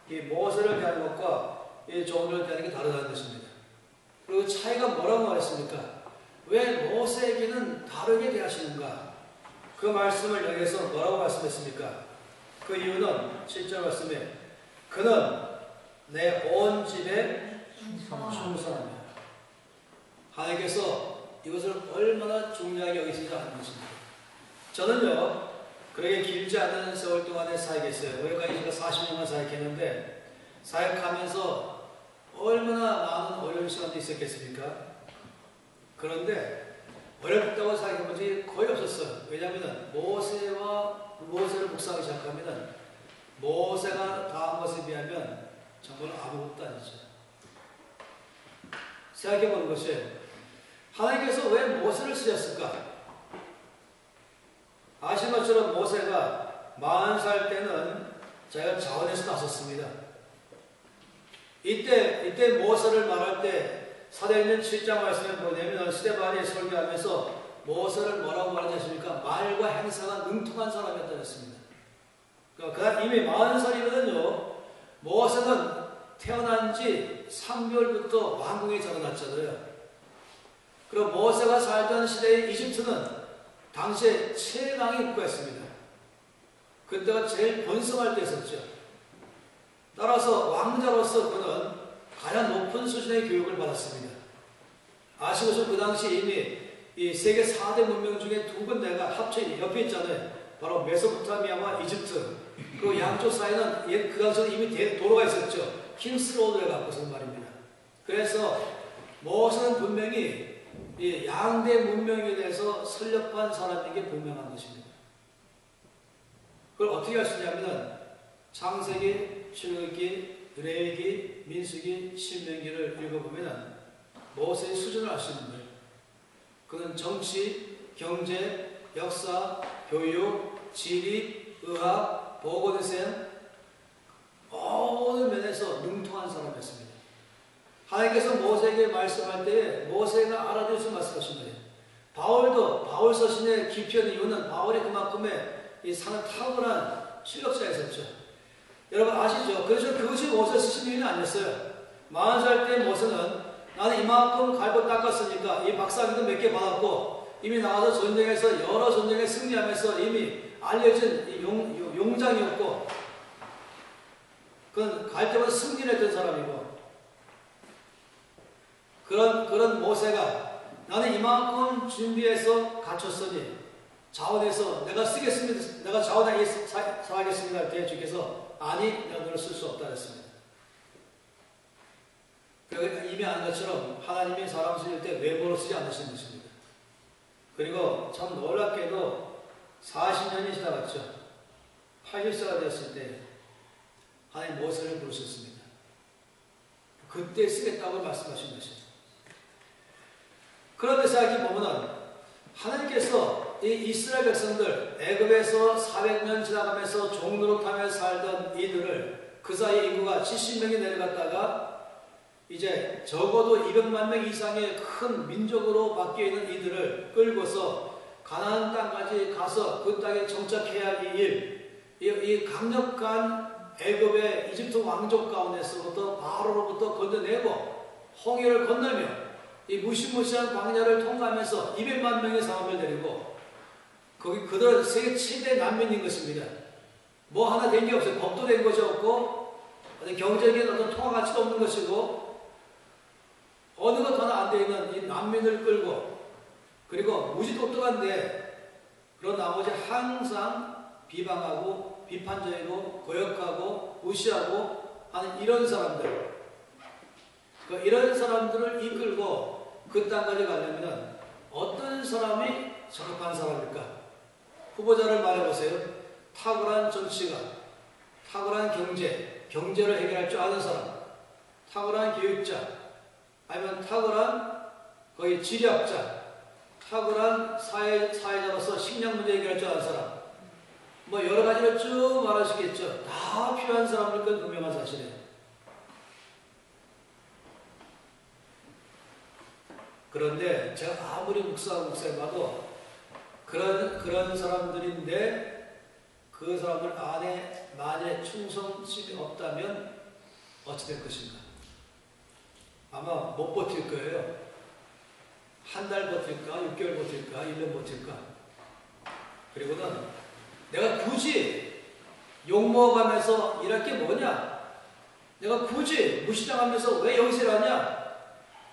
이 모세를 대하는 것과 이 종들을 대하는 게 다르다는 것입니다. 그리고 차이가 뭐라고 말했습니까? 왜 모세에게는 다르게 대하시는가? 그 말씀을 여기서 뭐라고 말씀했습니까? 그 이유는 7절 말씀에 그는 내 온 집에 충성합니다. 하나님께서 이것을 얼마나 중요하게 여기시는지 아는 것입니다. 저는요 그렇게 길지 않은 세월 동안에 사역했어요. 여기까지 제가 40년간 사역했는데 사역하면서 얼마나 많은 어려운 시간도 있었겠습니까? 그런데 어렵다고 생각해본 적이 거의 없었어요. 왜냐하면 모세를 묵상하기 시작하면 모세가 당한 것에 비하면 정말 아무것도 아니죠. 생각해보는 것이 하나님께서 왜 모세를 쓰셨을까? 아시는 것처럼 모세가 40살 때는 자기가 자원에서 나섰습니다. 이때 모세를 말할 때 사도행전 7장 말씀에 보내면 스데반이 설교하면서 모세를 뭐라고 말하지 않습니까? 말과 행사가 능통한 사람이었다 그랬습니다. 그러니까 이미 40살이거든요. 모세는 태어난 지 3개월부터 왕궁에 들어갔잖아요. 그리고 모세가 살던 시대의 이집트는 당시에 최강의 국가였습니다. 그때가 제일 번성할 때였었죠. 따라서 왕자로서 그는 가장 높은 수준의 교육을 받았습니다. 아시고서 그 당시 이미 이 세계 4대 문명 중에 두 군데가 합쳐 옆에 있잖아요. 바로 메소포타미아와 이집트. 그 양쪽 사이는 그 당시에 이미 도로가 있었죠. 킹스로드를 갖고서 말입니다. 그래서 모세는 분명히 이 양대 문명에 대해서 설립한 사람인 게 분명한 것입니다. 그걸 어떻게 할 수 있냐면 창세기, 출애굽기, 레위기, 민수기, 신명기를 읽어보면 모세의 수준을 알 수 있는 거예요. 그는 정치, 경제, 역사, 교육, 지리, 의학, 보건대생 모든 면에서 능통한 사람이었습니다. 하나님께서 모세에게 말씀할 때 모세가 알아들어서 말씀하신 거예요. 바울 서신의 깊이한 이유는 바울이 그만큼의 이 상을 탁월한 실력자였었죠. 여러분 아시죠? 그래서 그것이 모세 쓰신 일은 아니었어요. 40살 때 모세는 나는 이만큼 갈고 닦았으니까 이 박사학위도 몇 개 받았고 이미 나가서 전쟁에서 여러 전쟁에 승리하면서 이미 알려진 용장이었고 그건 갈 때마다 승리를 했던 사람이고 그런 모세가 나는 이만큼 준비해서 갖췄으니 자원해서 내가 쓰겠습니다. 내가 자원하게 살겠습니다. 할 때 주께서 아니 내가 너를 쓸 수 없다 했습니다. 그러니까 이미 아는 것처럼 하나님이 사람 쓰실 때 외모로 쓰지 않으시는 것입니다. 그리고 참 놀랍게도 40년이 지나갔죠. 80세가 되었을 때 하나님 모세를 부르셨습니다. 그때 쓰겠다고 말씀하신 것입니다. 그런데 생각해보면 하나님께서 이 이스라엘 백성들 애굽에서 400년 지나가면서 종노릇하며 살던 이들을 그 사이 인구가 70명이 내려갔다가 이제 적어도 200만 명 이상의 큰 민족으로 바뀌어있는 이들을 끌고서 가나안 땅까지 가서 그 땅에 정착해야 할 이 강력한 애굽의 이집트 왕족 가운데서부터 바로로부터 건져내고 홍해를 건너며 이 무시무시한 광야를 통과하면서 200만 명의 사람을 데리고 거기 그들은 세계 최대 난민인 것입니다. 뭐 하나 된 게 없어요. 법도 된 것이 없고 경제적인 어떤 통화 가치도 없는 것이고 어느 것 하나 안 돼 있는 이 난민을 끌고 그리고 무지 똑똑한데 그런 나머지 항상 비방하고 비판적이고 고역하고 무시하고 하는 이런 사람들 이런 사람들을 이끌고 그 땅까지 가려면 어떤 사람이 적합한 사람일까? 후보자를 말해보세요. 탁월한 정치가, 탁월한 경제를 해결할 줄 아는 사람, 탁월한 교육자, 아니면 탁월한 거의 지리학자, 탁월한 사회자로서 식량 문제 해결할 줄 아는 사람, 뭐 여러 가지를 쭉 말하시겠죠. 다 필요한 사람들 건 분명한 사실이에요. 그런데 제가 아무리 묵상해봐도 그런 사람들인데 그 사람들 안에 만약에 충성심이 없다면 어찌 될 것인가? 아마 못 버틸 거예요. 한 달 버틸까? 6개월 버틸까? 1년 버틸까? 그리고는 내가 굳이 욕먹어가면서 일할 게 뭐냐? 내가 굳이 무시당하면서 왜 여기서 일하냐?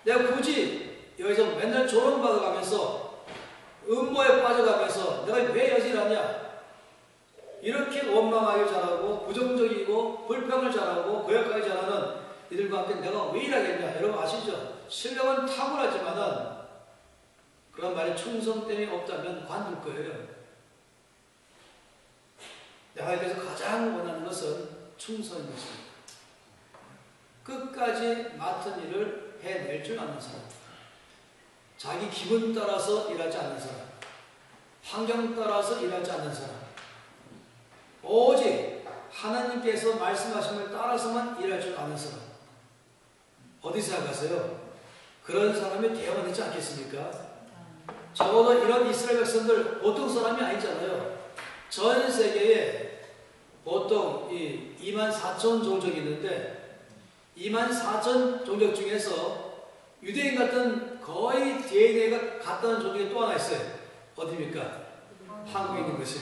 내가 굳이 여기서 맨날 조롱받아가면서 음모에 빠져가면서 내가 왜 여기서 일하냐? 이렇게 원망하기 잘하고 부정적이고 불평을 잘하고 고역하기 잘하는 이들과 함께 내가 왜 일하겠냐? 여러분 아시죠? 실력은 탁월하지만은 그런 말에 충성됨이 없다면 관둘 거예요. 하나님께서 가장 원하는 것은 충성인 것입니다. 끝까지 맡은 일을 해낼 줄 아는 사람, 자기 기분 따라서 일하지 않는 사람, 환경 따라서 일하지 않는 사람, 오직 하나님께서 말씀하심을 따라서만 일할 줄 아는 사람. 어디 생각하세요? 그런 사람이 되어야 되지 않겠습니까? 적어도 이런 이스라엘 백성들 보통 사람이 아니잖아요. 전 세계에 보통 24,000 종족이 있는데 24,000 종족 중에서 유대인 같은 거의 DNA가 같다는 종족이 또 하나 있어요. 어디입니까? 한국인인 것이.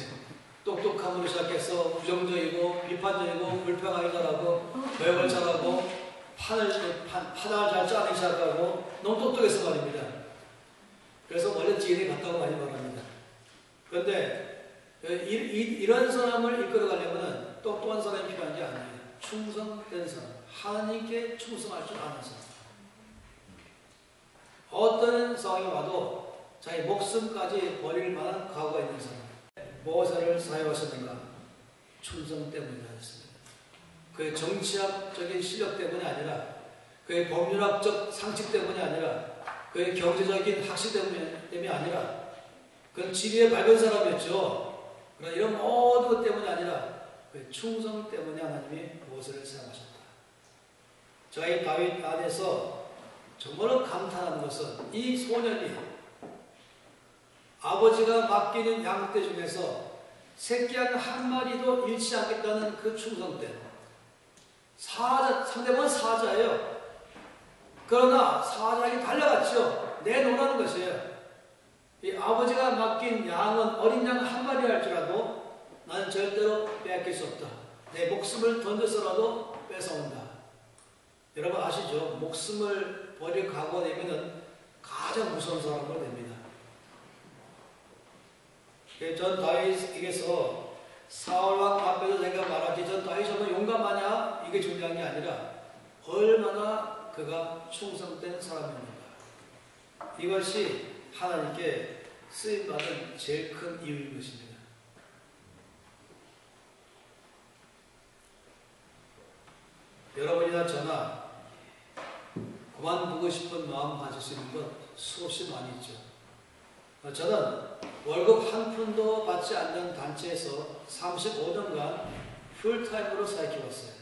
똑똑함으로 시작해서 부정적이고 비판적이고 불평하기 잘하고 배역을 잘하고 파단을 잘 짜내기 시작하고 너무 똑똑해서 말입니다. 그래서 원래 DNA 같다고 많이 말합니다. 그런데 이런 사람을 이끌어가려면 똑똑한 사람이 필요한 게 아니에요. 충성된 사람, 하나님께 충성할 줄 아는 사람. 어떤 상황이 와도 자기 목숨까지 버릴 만한 각오가 있는 사람. 모세를 사용하셨는가? 충성 때문에 하셨습니다. 그의 정치학적인 실력 때문이 아니라, 그의 법률학적 상식 때문이 아니라, 그의 경제적인 학식 때문이 아니라, 그건 지리에 밝은 사람이었죠. 그러나 이런 모든 것 때문이 아니라 그의 충성 때문에 하나님이 모세를 사용하셨다. 제가 이 다윗 안에서 정말로 감탄하는 것은 이 소년이 아버지가 맡기는 양떼 중에서 새끼양 한 마리도 잃지 않겠다는 그 충성됨. 상대방은 사자예요. 그러나 사자에게 달려갔죠. 내놓으라는 것이에요. 이 아버지가 맡긴 양은 어린 양 한 마리 할지라도 나는 절대로 빼앗길 수 없다. 내 목숨을 던져서라도 뺏어온다. 여러분 아시죠? 목숨을 버릴 각오가 되면 가장 무서운 사람으로 됩니다. 전 다윗에게서 사울왕 앞에서 제가 말하기 전 다윗이 정말 용감하냐 이게 중요한 게 아니라 얼마나 그가 충성된 사람입니다. 이것이 하나님께 쓰임받은 제일 큰 이유인 것입니다. 여러분이나 저나 그만두고 싶은 마음 가질 수 있는 것 수없이 많이 있죠. 저는 월급 한 푼도 받지 않는 단체에서 35년간 풀타임으로 사역해왔어요.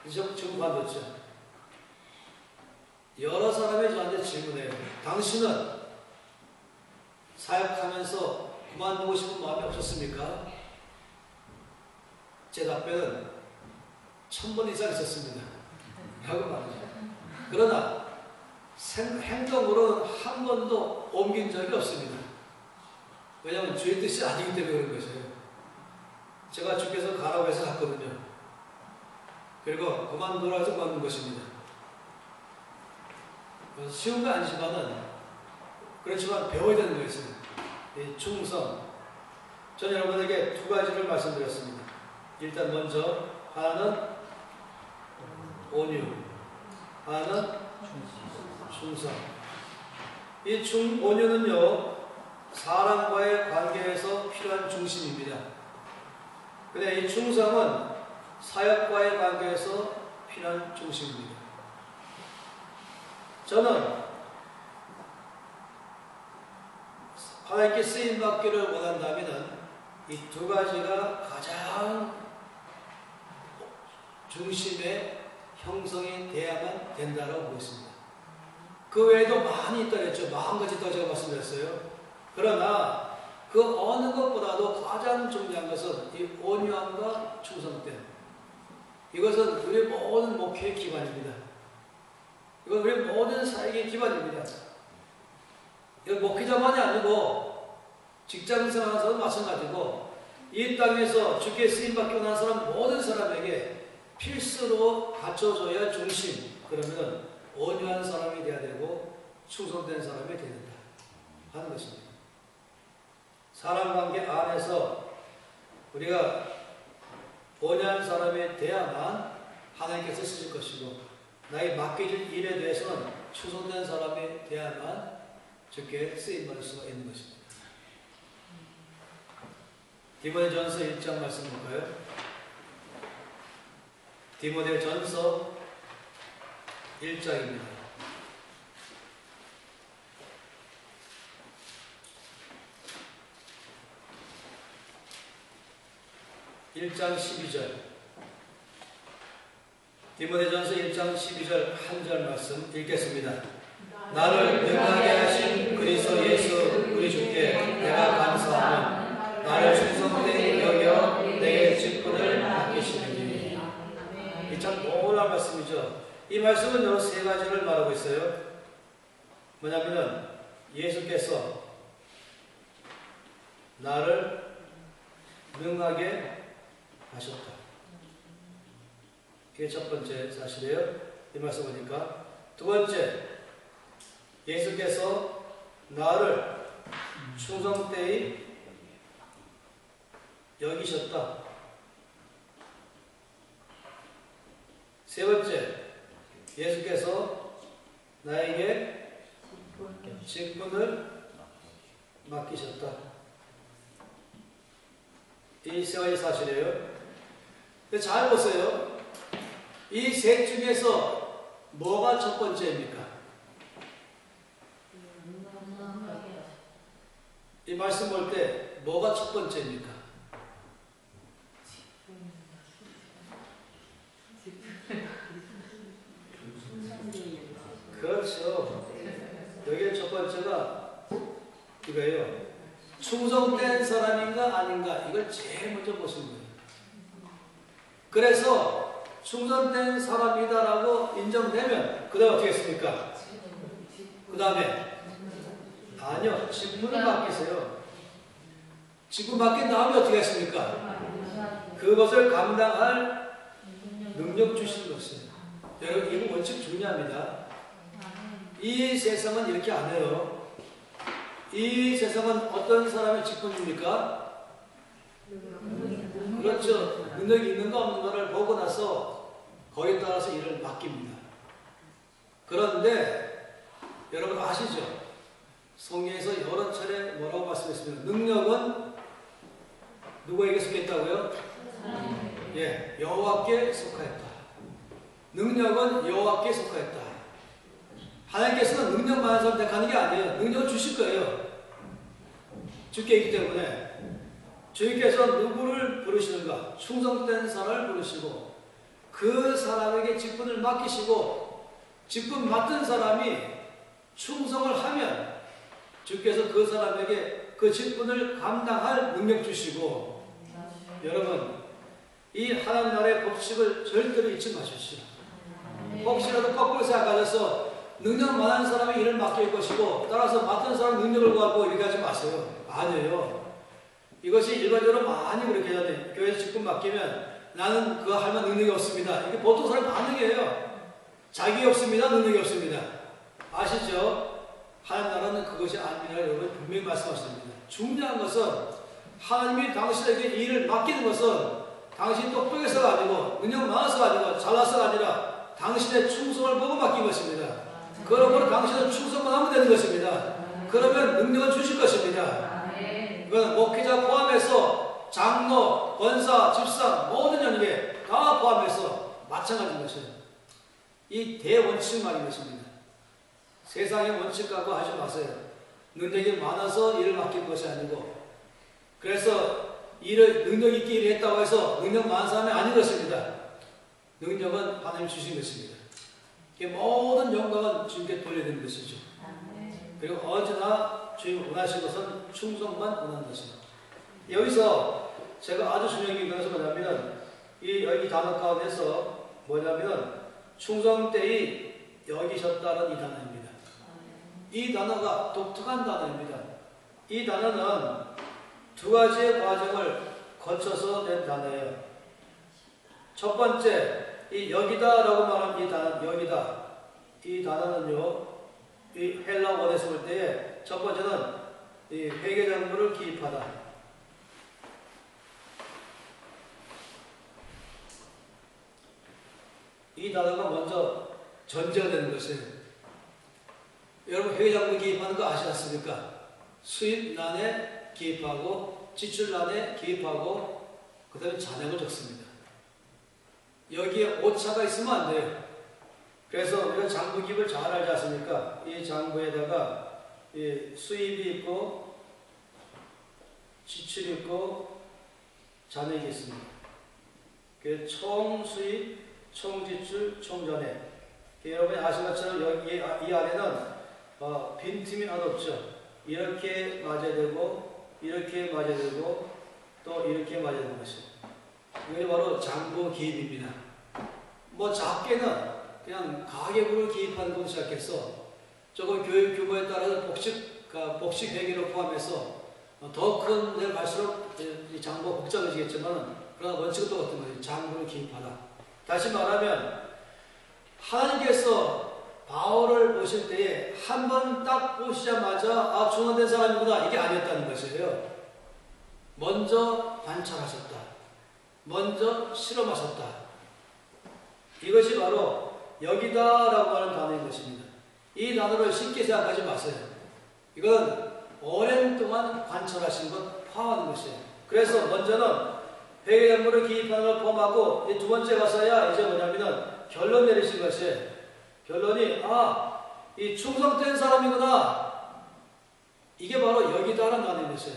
지금 관뒀죠. 여러 사람이 저한테 질문해요. 당신은 사역하면서 그만두고 싶은 마음이 없었습니까? 제 답변은 1000번 이상 있었습니다. 라고 말하죠. 그러나 행동으로는 한 번도 옮긴 적이 없습니다. 왜냐하면 주의 뜻이 아니기 때문에 그런 것이에요. 제가 주께서 가라고 해서 갔거든요. 그리고 그만두라 해서 그만둔 것입니다. 쉬운 거 아니지만은 그렇지만 배워야 되는 거였어요. 충성. 저는 여러분에게 두 가지를 말씀드렸습니다. 일단 먼저 하나는 온유, 하나는 충성. 이 온유는요 사람과의 관계에서 필요한 중심입니다. 근데 이 충성은 사역과의 관계에서 필요한 중심입니다. 저는 하나님께 쓰임받기를 원한다면 이 두 가지가 가장 중심의 형성이 돼야만 된다고 보고 있습니다. 그 외에도 많이 있다 그랬죠. 40가지 있다고 제가 말씀드렸어요. 그러나 그 어느 것보다도 가장 중요한 것은 이 온유함과 충성됨. 이것은 우리 모든 목회의 기반입니다. 이건 우리 모든 사역의 기반입니다. 이건 목회자만이 아니고 직장생활에서도 마찬가지고 이 땅에서 주께 쓰임받기 원하는 사람 모든 사람에게 필수로 갖춰줘야 할 중심. 그러면 온유한 사람이 되어야 되고 충성된 사람이 되어야 된다 하는 것입니다. 사람 관계 안에서 우리가 온유한 사람이 되어야만 하나님께서 쓰실 것이고 나의 맡겨진 일에 대해서는 충성된 사람이 돼야만 주께 쓰임받을 수가 있는 것입니다. 디모데전서 1장 말씀 볼까요? 디모데전서 1장입니다. 1장 12절. 디모데전서 1장 12절 한 절 말씀 읽겠습니다. 나를 능하게 하신 그리스도 예수 우리 주께 내가 감사하며 나를 충성되이 여겨 내게 직분을 맡기시느니. 이 참 놀라운 말씀이죠. 이 말씀은 여러 세 가지를 말하고 있어요. 뭐냐면은 예수께서 나를 능하게 하셨다. 그게 첫 번째 사실이에요. 이 말씀 보니까. 두 번째, 예수께서 나를 충성되이 여기셨다. 세 번째, 예수께서 나에게 직분을 맡기셨다. 이 세 가지 사실이에요. 잘 보세요. 이 셋 중에서 뭐가 첫 번째입니까? 이 말씀 볼 때 뭐가 첫 번째입니까? 그렇죠. 여기에 첫 번째가 이거예요. 충성된 사람인가 아닌가, 이걸 제일 먼저 보시는 거예요. 그래서 충성된 사람이다라고 인정되면 그 다음에 어떻게 했습니까? 그 다음에 아니요, 직분을 맡기세요. 직분 맡긴 다음에 어떻게 했습니까? 그것을 감당할 능력 주시는 것이에요. 여러분, 이거 원칙 중요합니다. 이 세상은 이렇게 안 해요. 이 세상은 어떤 사람의 직분입니까? 그렇죠. 능력이 있는가 없는가를 보고 나서 거기에 따라서 일을 맡깁니다. 그런데 여러분 아시죠? 성경에서 여러 차례 뭐라고 말씀했습니까? 능력은 누구에게 속했다고요? 예, 여호와께 속하였다. 능력은 여호와께 속하였다. 하나님께서는 능력 많은 사람 택하는 게 아니에요. 능력을 주실 거예요. 주께 있기 때문에 주님께서 누구를 부르시는가? 충성된 사람을 부르시고 그 사람에게 직분을 맡기시고 직분 맡은 사람이 충성을 하면 주께서 그 사람에게 그 직분을 감당할 능력 주시고, 여러분 이 하나님 나라의 법칙을 절대로 잊지 마십시오. 혹시라도 거꾸로 생각하셔서 능력 많은 사람이 일을 맡길 것이고 따라서 맡은 사람 능력을 갖고 이렇게 하지 마세요. 아니에요. 이것이 일반적으로 많이 그렇게 해야 돼. 교회에서 직분 맡기면 나는 그거 할 만한 능력이 없습니다. 이게 보통 사람 반응이에요. 자격이 없습니다. 능력이 없습니다. 아시죠? 하나님 나라는 그것이 아니라 여러분 분명히 말씀하십니다. 중요한 것은 하나님이 당신에게 일을 맡기는 것은 당신이 똑똑해서가 아니고 능력 많아서가 아니고 잘나서가 아니라 당신의 충성을 보고 맡긴 것입니다. 그러므로 당신은 충성만 하면 되는 것입니다. 그러면 능력을 주실 것입니다. 그건 목회자 포함해서 장로, 권사, 집사 모든 연예계 다 포함해서 마찬가지인 것이에요. 이 대원칙 말인 것입니다. 세상의 원칙 갖고 하지 마세요. 능력이 많아서 일을 맡길 것이 아니고, 그래서 일을 능력 있게 일을 했다고 해서 능력 많은 사람이 아닌 것입니다. 능력은 하나님 주신 것입니다. 모든 영광은 주님께 돌려드리는 것이죠. 그리고 언제나 주님 원하신 것은 충성만 원하는 것입니다. 여기서 제가 아주 중요한 것은 뭐냐면 이 단어 가운데서 뭐냐면 충성되이 여기셨다는 이 단어입니다. 이 단어가 독특한 단어입니다. 이 단어는 두 가지의 과정을 거쳐서 된 단어예요. 첫 번째, 이 여기다라고 말하는 이 단어, 여기다. 이 단어는요, 이 헬라 원에서 볼 때에 첫 번째는 이 회개작물을 기입하다. 이 단어가 먼저 전제가 되는 것이에요. 여러분 회계장부 기입하는 거 아시지 않습니까? 수입란에 기입하고 지출란에 기입하고 그 다음에 잔액을 적습니다. 여기에 오차가 있으면 안 돼요. 그래서 우리가 장부 기입을 잘 알지 않습니까? 이 장부에다가 이 수입이 있고 지출이 있고 잔액이 있습니다. 그 총수입, 총지출, 총잔액. 여러분이 아시는 것처럼 여기 이 안에는 빈틈이 하나 없죠. 이렇게 맞아야 되고 이렇게 맞아야 되고 또 이렇게 맞아야 되는 것이죠. 이게 바로 장부 기입입니다. 뭐 작게는 그냥 가계부를 기입하는 것부터 시작해서 조금 교육 규모에 따라서 복식 회계를 포함해서 더 큰 데를 갈수록 이 장부가 복잡해지겠지만 그러나 원칙은 똑같은 거예요. 장부를 기입하다. 다시 말하면 하나님께서 바울을 보실 때에 한 번 딱 보시자마자 중원된 사람이구나 이게 아니었다는 것이에요. 먼저 관찰하셨다. 먼저 실험하셨다. 이것이 바로 여기다라고 하는 단어인 것입니다. 이 단어를 쉽게 생각하지 마세요. 이건 오랜 동안 관찰하신 것 포함하는 것이에요. 그래서 먼저는 회계장부를 기입하는 걸 포함하고 이 두 번째 가서야 이제 뭐냐면은 결론 내리신 것이에요. 결론이 이 충성된 사람이구나. 이게 바로 여기다라는 단어인 것이에요.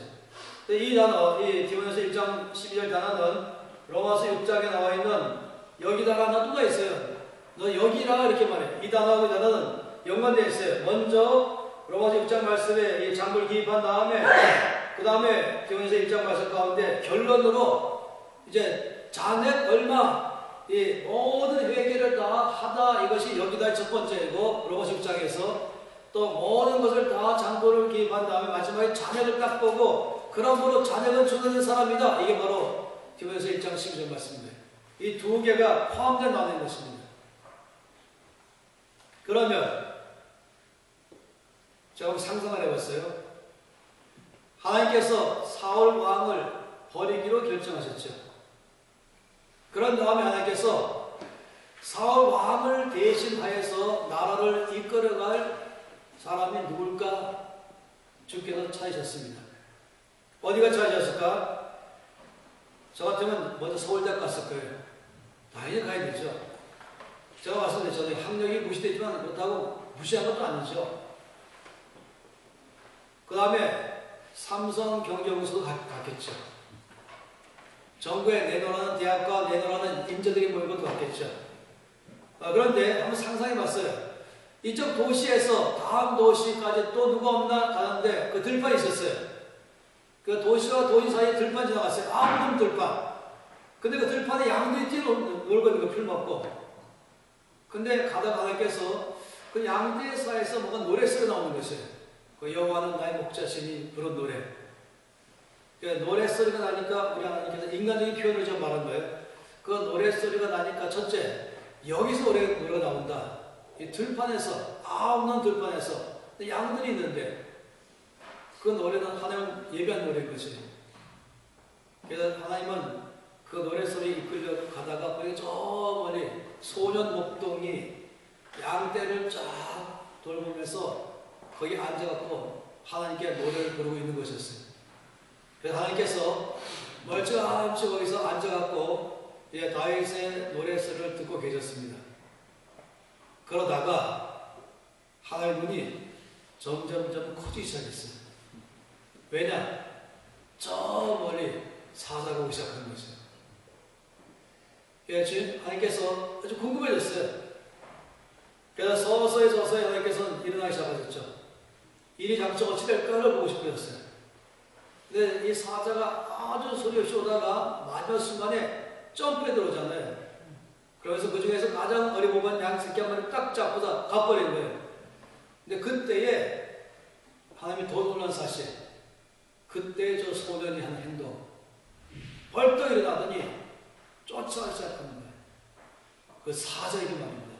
이 단어, 이 디모데후서 1장 12절 단어는 로마서 6장에 나와 있는 여기다라는 단어가 있어요. 너 여기라 이렇게 말해요. 이 단어하고 이 단어는 연관되어 있어요. 먼저 로마서 6장 말씀에 이 장부를 기입한 다음에 그 다음에 디모데후서 1장 말씀 가운데 결론으로 이제 잔액 얼마 이 모든 회개를 다 하다 이것이 여기다 첫 번째이고 로마서 6장에서 또 모든 것을 다 장부를 기입한 다음에 마지막에 잔액을 딱 보고 그러므로 잔액은 충성된 사람이다. 이게 바로 디모데후서 1장 12절 말씀입니다. 이 두 개가 포함된 단어인 것입니다. 그러면 제가 한번 상상을 해봤어요. 하나님께서 사울 왕을 버리기로 결정하셨죠. 그런 다음에 하나님께서 사울 왕을 대신하여서 나라를 이끌어갈 사람이 누굴까? 주께서 찾으셨습니다. 어디가 찾으셨을까? 저 같으면 먼저 서울대학 갔을 거예요. 당연히 가야 되죠. 제가 봤을 때 저는 학력이 무시되지만 그렇다고 무시한 것도 아니죠. 그 다음에 삼성경제연구소도 갔겠죠. 정부에 내놓으라는 대학과 내놓으라는 인재들이 모인 것도 같겠죠. 그런데 한번 상상해 봤어요. 이쪽 도시에서 다음 도시까지 또 누가 없나 가는데 그 들판이 있었어요. 그 도시와 도시 사이에 들판 지나갔어요. 아무튼 들판. 근데 그 들판에 양들이 뛰어놀거든요. 풀 먹고. 근데 가다가 하나님께서 그 양들 사이에서 뭔가 노래소리 나오는 것이에요. 그 여호와는 나의 목자시니 그런 노래. 노래소리가 나니까 우리 하나님께서 인간적인 표현을 좀 말한 거예요. 그 노래소리가 나니까 첫째, 여기서 노래가 나온다. 이 들판에서, 없는 들판에서 양들이 있는데 그 노래는 하나님 예배한 노래인 것이에요. 그래서 하나님은 그 노래소리에 이끌려 가다가 거기 저 멀리 소년 목동이 양떼를 쫙 돌보면서 거기 앉아갖고 하나님께 노래를 부르고 있는 것이었어요. 그래서 하나님께서 멀쩡함없이 거기서 앉아갖고 다윗의 노래소리를 듣고 계셨습니다. 그러다가 하나님 눈이 점점점 커지기 시작했어요. 왜냐? 저 멀리 사자가 오기 시작한 것이에요. 그래서 하나님께서 아주 궁금해졌어요. 그래서 서서히 하나님께서는 일어나기 시작하셨죠. 일이 장차 어찌 될까를 보고 싶어졌어요. 근데 이 사자가 아주 소리 없이 오다가 마지막 순간에 점프해 들어오잖아요. 그러면서 그 중에서 가장 어리고만 양 새끼 한 마리 딱 잡고서 가버린 거예요. 근데 그때에 하나님이 더 놀란 사실, 그때 저 소년이 한 행동, 벌떡 일어나더니 쫓아가기 시작하는 거예요. 그 사자에게 말입니다.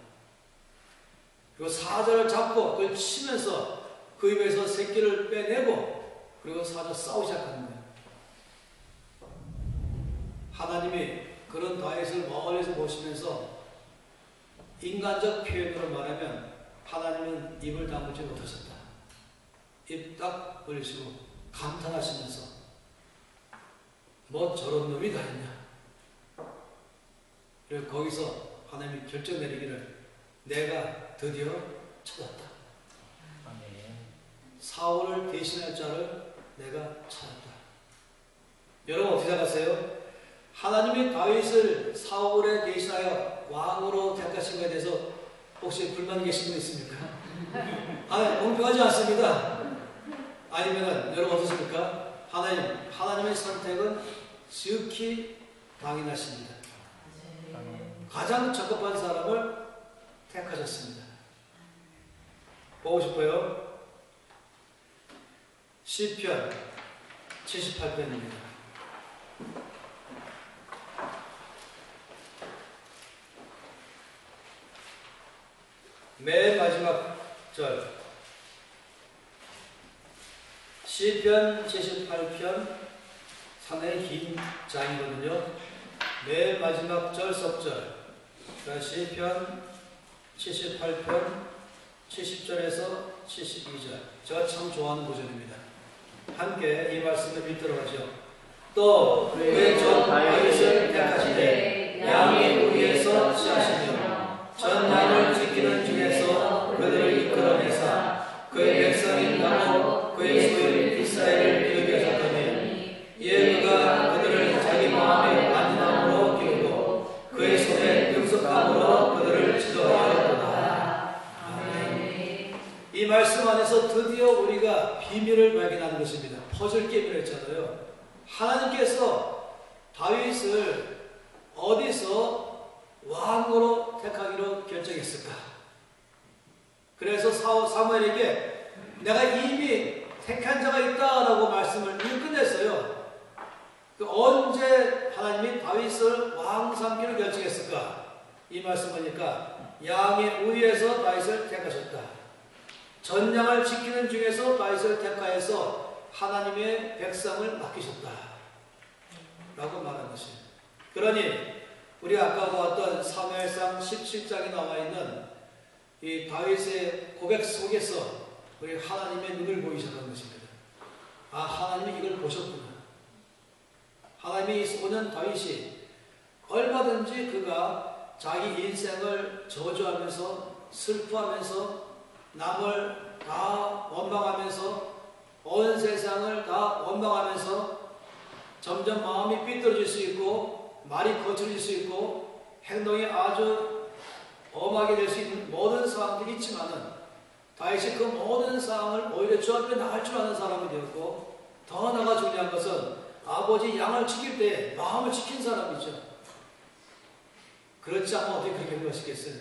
그리고 사자를 잡고 그걸 치면서 그 입에서 새끼를 빼내고 그리고 사자 싸우기 시작하는 거예요. 하나님이 그런 다윗을 멀리서 보시면서 인간적 표현으로 말하면 하나님은 입을 다물지 못하셨다. 입 딱 벌리시고 감탄하시면서 뭐 저런 놈이 다 있냐. 그리고 거기서 하나님이 결정 내리기를 내가 드디어 찾았다. 사울을 대신할 자를 내가 찾았다. 여러분 어떻게 생각하세요? 하나님이 다윗을 사울에 대신하여 왕으로 택하신 것에 대해서 혹시 불만이 계신 분 있습니까? 하나님 공평하지 않습니다. 아니면 여러분 어떻습니까? 하나님의 선택은 지극히 당연하십니다. 가장 적합한 사람을 택하셨습니다. 보고 싶어요? 시편 78편입니다. 맨 마지막 절 시편 78편 상당히 긴 장이거든요. 맨 마지막 절 석절 시편 78편 70절에서 72절 제가 참 좋아하는 구절입니다. 함께 이 말씀을 읽도록 하죠. 또 그의 종 다윗을 택하시되 양의 우리에서 취하시며 전 양을 지키는 중에서 그들을 이끌어내사 그의 백성인 나로 그의 소유인 이스라엘을 기르게 하셨더니 이에 그가 그들을 자기 마음의 안전함으로 기르고 그의 손에 능숙함으로 그들을 지도하였도다. 아멘. 이 말씀 안에서 드디어 우리가 비밀을 발견하는 것입니다. 퍼즐 게임을 했잖아요. 하나님께서 다윗을 어디서 왕으로 택하기로 결정했을까? 그래서 사무엘에게 내가 이미 택한 자가 있다라고 말씀을 끝냈어요. 언제 하나님이 다윗을 왕 삼기로 결정했을까? 이 말씀 보니까 양의 우위에서 다윗을 택하셨다. 전양을 지키는 중에서 다윗을 택하여서 하나님의 백성을 맡기셨다 라고 말한 것이에요. 그러니 우리가 아까 보았던 사무엘상 17장에 나와 있는 이 다윗의 고백 속에서 우리 하나님의 눈을 보기 시작한 것입니다. 아, 하나님이 이걸 보셨구나. 하나님이 오는 다윗이 얼마든지 그가 자기 인생을 저주하면서 슬퍼하면서 남을 다 원망하면서 온 세상을 다 원망하면서 점점 마음이 삐뚤어질 수 있고 말이 거칠어질 수 있고 행동이 아주 엄하게 될 수 있는 모든 상황들이 있지만은 다윗이 그 모든 상황을 오히려 주 앞에 나갈 줄 아는 사람이 되었고 더 나아가 중요한 것은 아버지 양을 지킬 때 마음을 지킨 사람이죠. 그렇지 않으면 어떻게 그렇게 행동하시겠어요?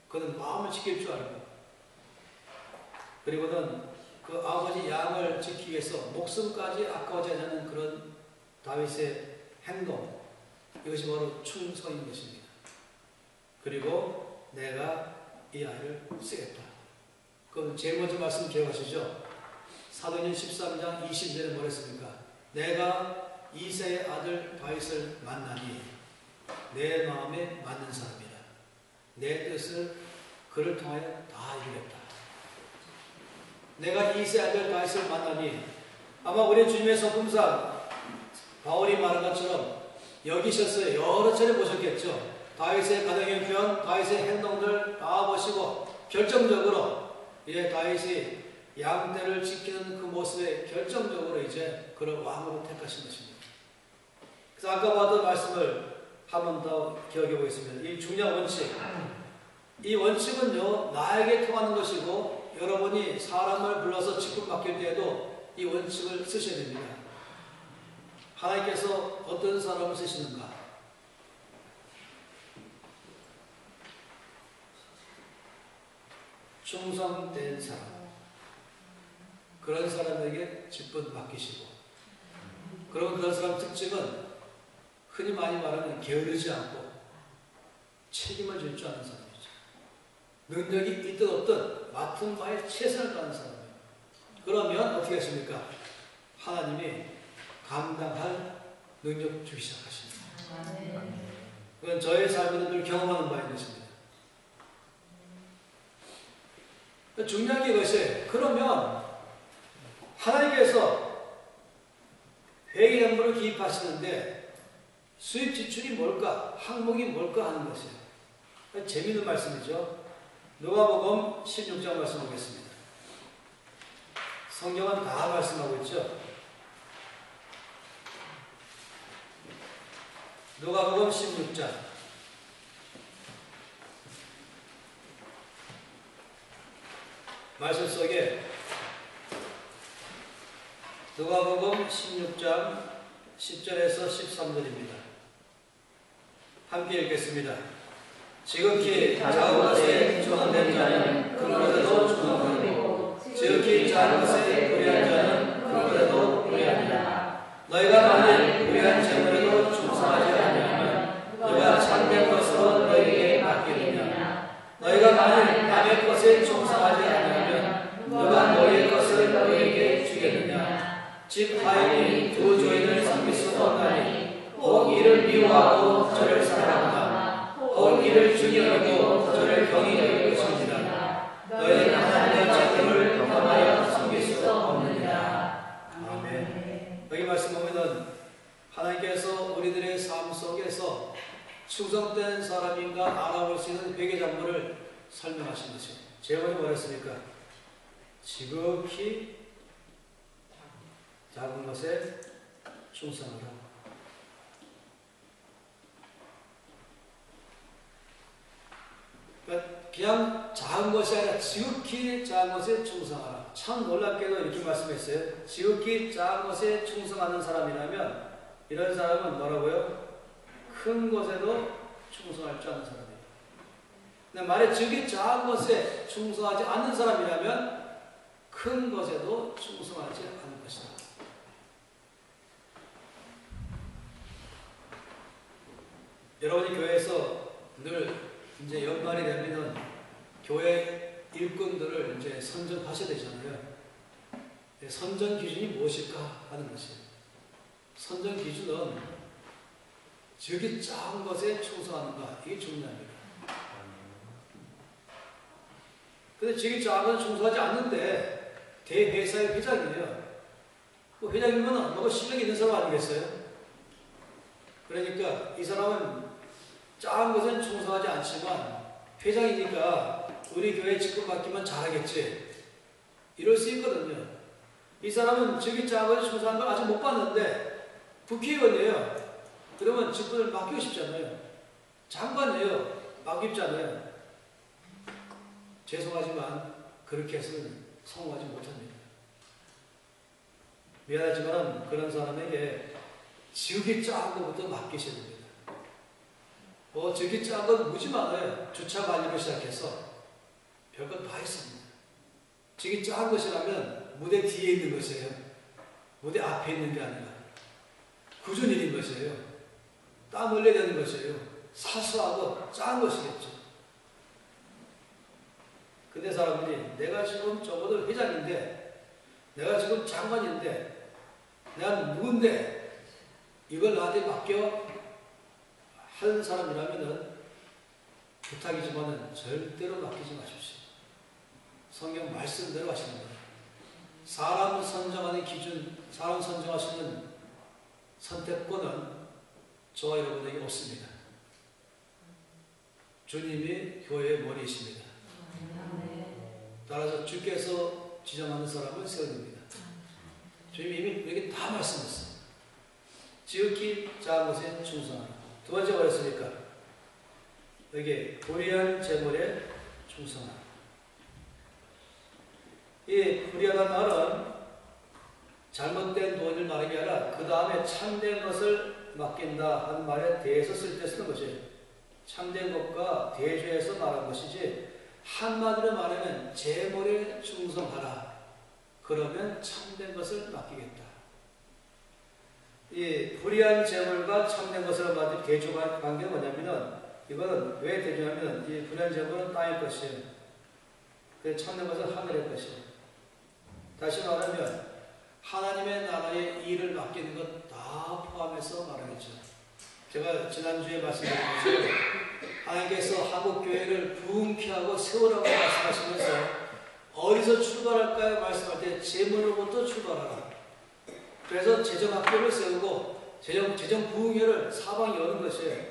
그는 마음을 지킬 줄 알고 그리고는 그 아버지 양을 지키기 위해서 목숨까지 아까워하지 않는 그런 다윗의 행동 이것이 바로 충성인 것입니다. 그리고 내가 이 아이를 쓰겠다. 그럼 제일 먼저 말씀 기억하시죠? 사도행전 13장 20절에 뭐랬습니까? 내가 이새의 아들 다윗을 만나니 내 마음에 맞는 사람이라. 내 뜻을 그를 통하여 다 이루겠다. 내가 이새의 아들 다윗을 만나니 아마 우리 주님의 성품상 바울이 말한 것처럼 여기셨어요. 여러 차례 보셨겠죠. 다윗의 가정 형편, 다윗의 행동들 다 보시고 결정적으로 이제 다윗이 양떼를 지키는 그 모습에 결정적으로 이제 그를 왕으로 택하신 것입니다. 그래서 아까 봤던 말씀을 한 번 더 기억해 보겠습니다. 이 중요한 원칙, 이 원칙은요 나에게 통하는 것이고 여러분이 사람을 불러서 직분 맡길 때에도 이 원칙을 쓰셔야 됩니다. 하나님께서 어떤 사람을 쓰시는가? 충성된 사람. 그런 사람에게 직분 맡기시고 그러면 그런 사람 특징은 흔히 많이 말하는 게으르지 않고 책임을 질 줄 아는 사람이죠. 능력이 있든 없든 맡은 바에 최선을 다하는 사람이에요. 그러면 어떻게 하십니까? 하나님이 감당할 능력 주기 시작하십니다. 그건 저의 삶에는 늘 경험하는 바인 것입니다. 중요한 게 이것이에요. 그러면 하나님께서 회계연부를 기입하시는데 수입 지출이 뭘까? 항목이 뭘까? 하는 것이에요. 재미있는 말씀이죠. 누가복음 16장 말씀 보겠습니다. 성경은 다 말씀하고 있죠. 누가복음 16장 말씀 속에 누가복음 16장 10절에서 13절입니다. 함께 읽겠습니다. 지극히 작은 것에 충성된 자는 큰 것에도 충성하고 지극히 작은 것에 불의한 자는 큰 것에도 불의하니라. 너희가 만일 불의한 재물에도 충성하지 아니하면 너희가 참된 것으로 너희에게 맡기느냐. 너희가 만일 남의 것에 충성하지 아니하면 너희가 너희의 것을 너희에게 주겠느냐. 집 하인이 두 주인을 섬길 수 없나니 혹 이를 미워하고 저를 사랑하나 혹 이를 중히 여기고 저를 경히 여길 것입니다. 너희는 하나님의 자녀를 겸하여 섬길 수 없느니라. 아멘. 여기 말씀 보면은 하나님께서 우리들의 삶 속에서 충성된 사람인가 알아볼 수 있는 회계장부를 설명하신 것이에요. 제목이 뭐였습니까? 지극히 작은 것에 충성하라. 그냥 작은 것이 아니라 지극히 작은 것에 충성하라. 참 놀랍게도 이렇게 말씀했어요. 지극히 작은 것에 충성하는 사람이라면 이런 사람은 뭐라고요? 큰 것에도 충성할 줄 아는 사람이에요. 근데 만약 지극히 작은 것에 충성하지 않는 사람이라면 큰 것에도 충성하지 않을 것이다. 여러분이 교회에서 늘 이제 연말이 되면은 교회 일꾼들을 이제 선정하셔야 되잖아요. 선정 기준이 무엇일까 하는 것이에요. 선정 기준은 지극히 작은 것에 충성하는가, 이게 중요합니다. 근데 지극히 작은 것에 충성하지 않는데 대회사의 회장이에요. 뭐 회장이면 뭐가 실력이 있는 사람 아니겠어요? 그러니까 이 사람은 작은 것은 충성하지 않지만 회장이니까 우리 교회 직분 맡기면 잘하겠지, 이럴 수 있거든요. 이 사람은 지극히 작은 것에 충성하는 걸 아직 못 봤는데 국회의원이에요. 그러면 직분을 맡기고 싶잖아요. 장관이에요. 맡깁잖아요. 죄송하지만 그렇게 해서는 성공하지 못합니다. 미안하지만 그런 사람에게 지극히 작은 것부터 맡기셔야 됩니다. 지극히 작은 건 무지 많아요. 주차 관리부터 시작해서 별것 다 있습니다. 지극히 작은 것이라면 무대 뒤에 있는 것이에요. 무대 앞에 있는 게 아니라 굳은 일인 것이에요. 땀 흘려야 되는 것이에요. 사소하고 작은 것이겠죠. 근데 사람들이 내가 지금 적어도 회장인데, 내가 지금 장관인데, 내가 누군데 이걸 나한테 맡겨 하는 사람이라면은 부탁이지만은 절대로 맡기지 마십시오. 성경 말씀대로 하시는 거예요. 사람 선정하는 기준, 사람 선정하시는 선택권은 저와 여러분에게 없습니다. 주님이 교회의 머리이십니다. 따라서 주께서 지정하는 사람을 세워줍니다. 주님이 이미 우리에게 다 말씀했어요. 지극히 작은 것에 충성하라. 두 번째 뭐였습니까? 여기 불의한 재물에 충성하라. 이 불의하다는 말은 잘못된 돈을 말하는 게 아니라 그 다음에 참된 것을 맡긴다 하는 말에 대해서 쓸 때 쓰는 것이에요. 참된 것과 대조해서 말한 것이지, 한마디로 말하면 재물에 충성하라. 그러면 참된 것을 맡기겠다. 이 불의한 재물과 참된 것을 말하는 대조 관계는 뭐냐면은, 이거는 왜 대조하면 이 불의한 재물은 땅의 것이에요. 그 참된 것은 하늘의 것이에요. 다시 말하면 하나님의 나라의 일을 맡기는 것 다 포함해서 말하겠죠. 제가 지난주에 말씀드린 것처럼 하나님께서 한국교회를 부흥케 하고 세우라고 말씀하시면서 어디서 출발할까요? 말씀할 때 재물로부터 출발하라. 그래서 재정학교를 세우고 재정 부흥회를 사방에 여는 것이에요.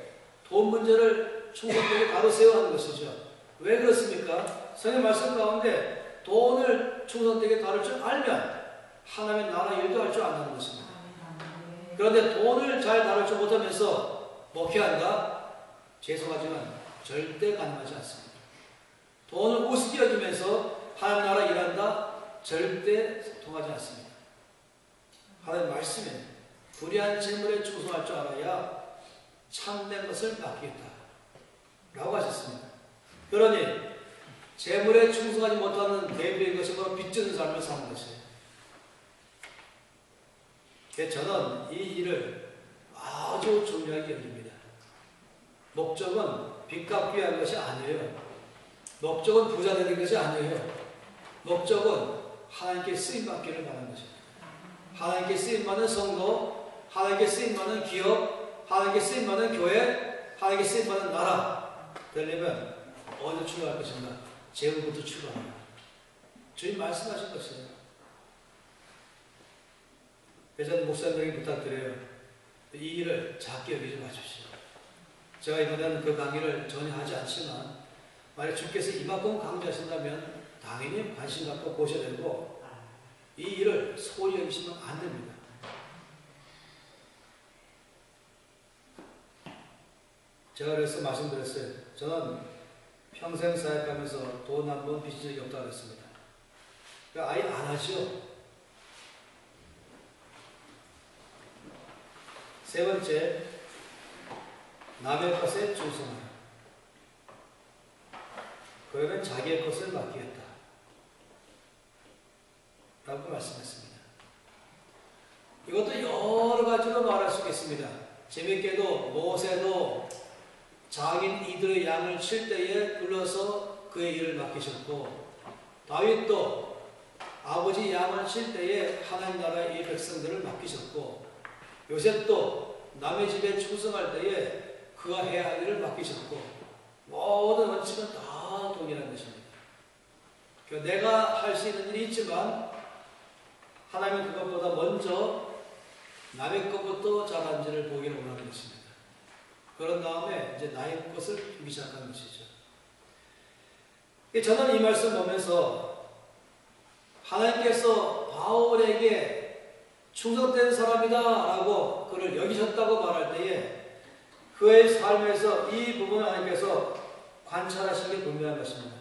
돈 문제를 충성되게 바로 세워야 하는 것이죠. 왜 그렇습니까? 성경 말씀 가운데 돈을 충성되게 다룰 줄 알면 하나님의 나라 일도 할 줄 안다는 것입니다. 그런데 돈을 잘 다룰 줄 못하면서 목회한다? 죄송하지만 절대 가능하지 않습니다. 돈을 우습게 여기면서 하나님 나라 일한다? 절대 통하지 않습니다. 하나님 말씀에 불의한 재물에 충성할 줄 알아야 참된 것을 맡기겠다 라고 하셨습니다. 그러니 재물에 충성하지 못하는 대비의 것이 바로 빚지는 삶을 사는 것이에요. 저는 이 일을 아주 중요하게 여깁니다. 목적은 빚 갚기 위한 것이 아니에요. 목적은 부자 되는 것이 아니에요. 목적은 하나님께 쓰임받기를 바라는 것입니다. 하나님께 쓰임받는 성도, 하나님께 쓰임받는 기업, 하나님께 쓰임받는 교회, 하나님께 쓰임받는 나라 되려면 어디서 출발할 것인가? 재물부터 출발합니다. 주님 말씀하신 것이에요. 그래서 저는 목사님에게 부탁드려요. 이 일을 작게 여기지 마십시오. 제가 이번에는 그 강의를 전혀 하지 않지만 만약 주께서 이만큼 강조하신다면 당연히 관심 갖고 보셔야 되고 이 일을 소홀히 여기시면 안 됩니다. 제가 그래서 말씀드렸어요. 저는 평생 사역하면서 돈 한 번 빚은 적이 없다고 했습니다. 그러니까 아예 안 하죠. 세 번째, 남의 것에 충성하라. 그러면 자기의 것을 맡기겠다 라고 말씀했습니다. 이것도 여러 가지로 말할 수 있습니다. 재밌게도 모세도 자기 이들의 양을 칠 때에 불러서 그의 일을 맡기셨고 다윗도 아버지 양을 칠 때에 하나님 나라의 이 백성들을 맡기셨고 요셉도 남의 집에 충성할 때에 그가 해야 할 일을 맡기셨고 모든 원칙은 다 동일한 것입니다. 그러니까 내가 할 수 있는 일이 있지만 하나님은 그것보다 먼저 남의 것부터 잘한지를 보기를 원하는 것입니다. 그런 다음에 이제 나의 것을 주기 시작하는 것이죠. 저는 이 말씀 보면서 하나님께서 바울에게 충성된 사람이다 라고 그를 여기셨다고 말할 때에 그의 삶에서 이 부분을 하나님께서 관찰하신 게 분명한 것입니다.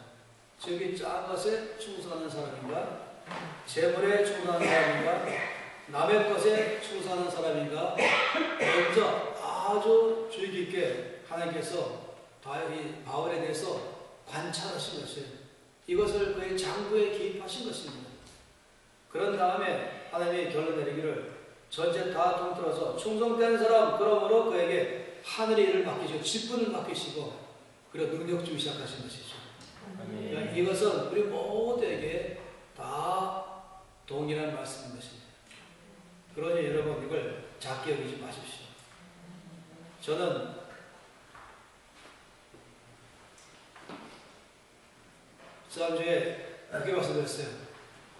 즉, 이 작은 것에 충성하는 사람인가? 재물에 충성하는 사람인가? 남의 것에 충성하는 사람인가? 먼저 아주 주의 깊게 하나님께서 바울에 대해서 관찰하신 것이에요. 이것을 그의 장부에 기입하신 것입니다. 그런 다음에 하나님이 결론 내리기를 전체 다 통틀어서 충성된 사람 그러므로 그에게 하늘의 일을 맡기시고 직분을 맡기시고 그리고 능력 주기 시작하신 것이죠. 그러니까 이것은 우리 모두에게 다 동일한 말씀인 것입니다. 그러니 여러분 이걸 작게 여기지 마십시오. 저는 지난주에 이렇게 말씀드렸어요.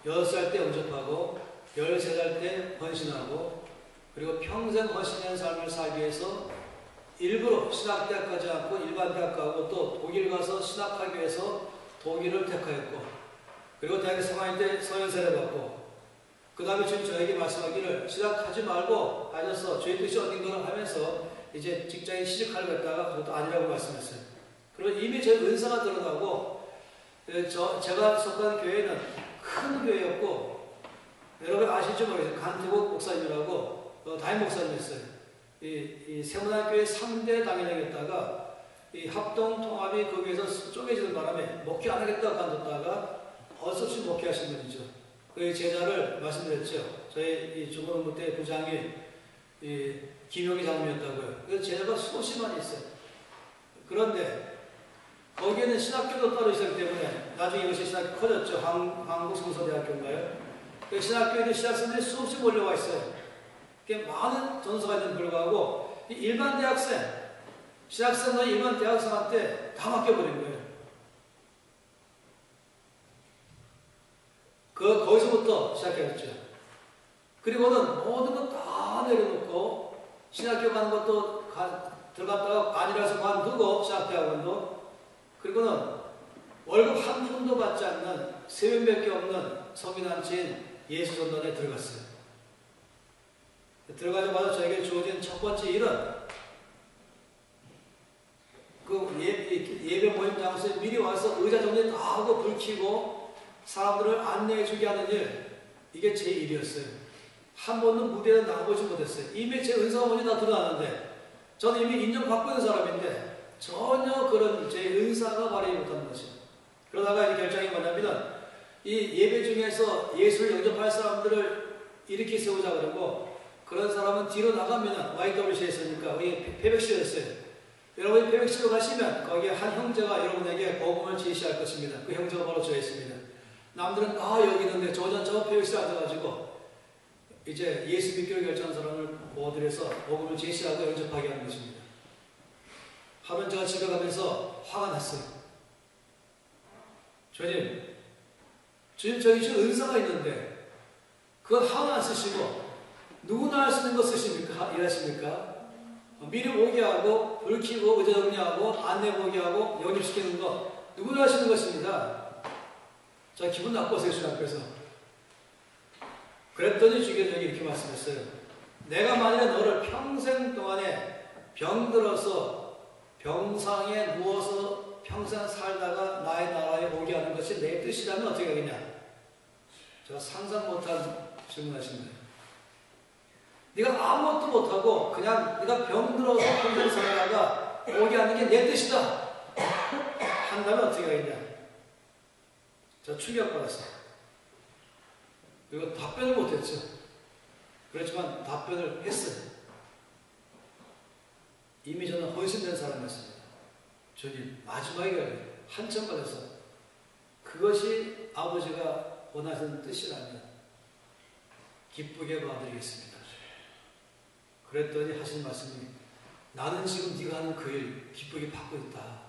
6살 때 영접하고 13살 때 헌신하고 그리고 평생 헌신한 삶을 살기 위해서 일부러 신학대학 가지 않고 일반 대학 가고 또 독일 가서 신학하기 위해서 독일을 택하였고 그리고 대학에 3학년 때 서연세례 받고 그 다음에 지금 저에게 말씀하기를 신학하지 말고 하셔서 주의 뜻이 어딘가를 하면서 이제 직장에 시집하려고 했다가 그것도 아니라고 말씀했어요. 그리고 이미 제 은사가 드러나고 제가 속한 교회는 큰 교회였고 여러분 아실지 모르겠어요. 간태국 목사님이라고 담임 목사님이었어요. 이 세문학교의 3대 당회장이었다가 이 합동 통합이 거기에서 쪼개지는 바람에 목회 안 하겠다고 간뒀다가 어서없이 목회하신 분이죠. 그 제자를 말씀드렸죠. 저희 이 중고등부 때 부장이 이 김용희 장로였다고요. 그래서 제자가 수없이 많이 있어요. 그런데 거기에는 신학교도 따로 있었기 때문에 나중에 이것이 신학교 커졌죠. 한국성서대학교인가요? 그 신학교에 신학생들이 수없이 몰려와 있어요. 많은 전서가 있는 불구하고 일반 대학생, 신학생과 일반 대학생한테 다 맡겨버린 거예요. 그리고는 모든 것 다 내려놓고 신학교 가는 것도 들어갔다가 아니라서 관두고 신학대학원도, 그리고는 월급 한 푼도 받지 않는 세명밖에 없는 성인한체인 예수전단에 들어갔어요. 들어가자마자 저에게 주어진 첫 번째 일은 그 예배 모임 장소에 미리 와서 의자 정리 다 하고 불 켜고 사람들을 안내해 주게 하는 일, 이게 제 일이었어요. 한 번도 무대에 나가보지 못했어요. 이미 제 은사가 뭔지 다 드러나는데 저는 이미 인정받고 있는 사람인데 전혀 그런 제 은사가 발휘 못하는 것이죠. 그러다가 이제 결정이 뭐냐면 이 예배 중에서 예수를 영접할 사람들을 일으키 세우자 그러고, 그런 사람은 뒤로 나가면 YWC에서니까 우리 패백실이었어요. 여러분이 패백실로 가시면 거기에 한 형제가 여러분에게 복음을 제시할 것입니다. 그 형제가 바로 저였습니다. 남들은 여기 있는데 저 패백실에 앉아가지고 이제 예수 믿기로 결정한 사람을 모아들여서 복음을 제시하고 영접하게 하는 것입니다. 하면 제가 집에 가면서 화가 났어요. 주님 저희 지금 은사가 있는데 그건 하나 안 쓰시고 누구나 할 수 있는 거 쓰십니까? 일하십니까? 미리 오게 하고 불 켜고 의자 정리하고 안내 보게 하고 영입시키는 거 누구나 하시는 것입니다. 자, 기분 나빴어요. 주님 앞에서. 그랬더니 주교님이 이렇게 말씀했어요. 내가 만약에 너를 평생 동안에 병들어서 병상에 누워서 평생 살다가 나의 나라에 오게 하는 것이 내 뜻이라면 어떻게 하겠냐? 제가 상상 못한 질문하신 거예요. 네가 아무것도 못하고 그냥 네가 병들어서 평생 살다가 오게 하는 게 내 뜻이다 한다면 어떻게 하겠냐? 제가 충격받았어요. 그리고 답변을 못했죠. 그렇지만 답변을 했어요. 이미 저는 헌신된 사람이었습니다. 주님, 마지막에 한참 받아서 그것이 아버지가 원하시는 뜻이라면 기쁘게 봐드리겠습니다. 그랬더니 하신 말씀이, 나는 지금 네가 하는 그 일 기쁘게 받고 있다.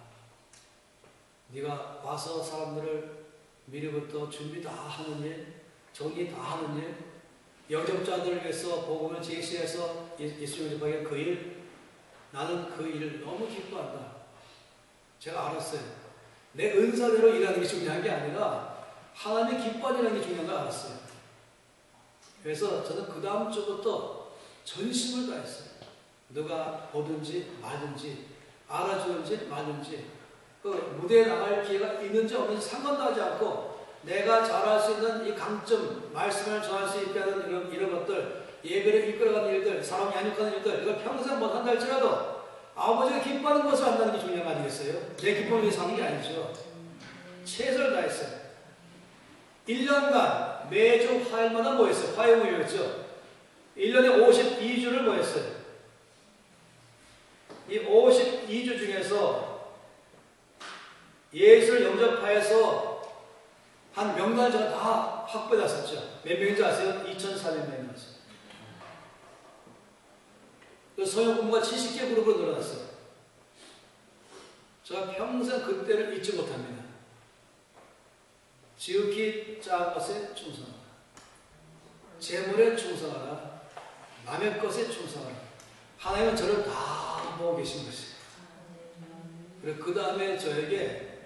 네가 와서 사람들을 미리부터 준비 다 하는 일, 정리 다 하는 일, 영접자들을 위해서 복음을 제시해서 예수 영접하게 그 일, 나는 그 일을 너무 기뻐한다. 제가 알았어요. 내 은사대로 일하는 게 중요한 게 아니라 하나님의 기뻐하는 게 중요한 걸 알았어요. 그래서 저는 그 다음 주부터 전심을 다했어요. 누가 보든지 말든지 알아주는지 말든지 그 무대에 나갈 기회가 있는지 없는지 상관도 하지 않고 내가 잘할 수 있는 이 강점, 말씀을 전할 수 있게 하는 이런 것들, 예배를 이끌어가는 일들, 사람 양육하는 일들, 이걸 평생 못한다 할지라도 아버지가 기뻐하는 것을 한다는 게 중요한 거 아니겠어요? 내 기쁨을 위해서 하는 게 아니죠. 최선을 다했어요. 1년간 매주 화요일마다 뭐 했어요? 화요일이었죠. 1년에 52주를 뭐 했어요? 이 52주 중에서 예수를 영접하여서 한 명단을 제가 다 확보해놨었죠. 몇 명인지 아세요? 2,400명이었어요. 그 성역 공부가 70개 그룹으로 늘어났어요. 제가 평생 그때를 잊지 못합니다. 지극히 작은 것에 충성하라. 재물에 충성하라. 남의 것에 충성하라. 하나님은 저를 다 보고 계신 것이에요. 그리고 그 다음에 저에게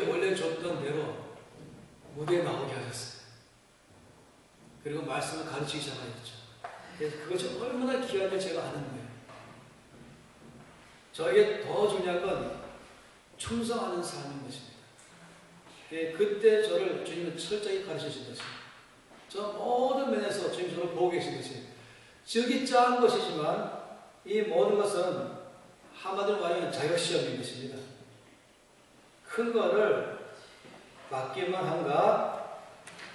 원래 줬던 대로 무대에 나오게 하셨어요. 그리고 말씀을 가르치기 시작하셨죠. 그래서 그것이 얼마나 귀한지 제가 아는 거예요. 저에게 더 중요한 건 충성하는 삶인 것입니다. 그때 저를 주님은 철저히 가르치신 것입니다. 저 모든 면에서 주님 저를 보고 계신 것이에요. 지극히 작은 것이지만 이 모든 것은 한마디로 말하면 자격시험인 것입니다. 큰 거를 맡길만 한가?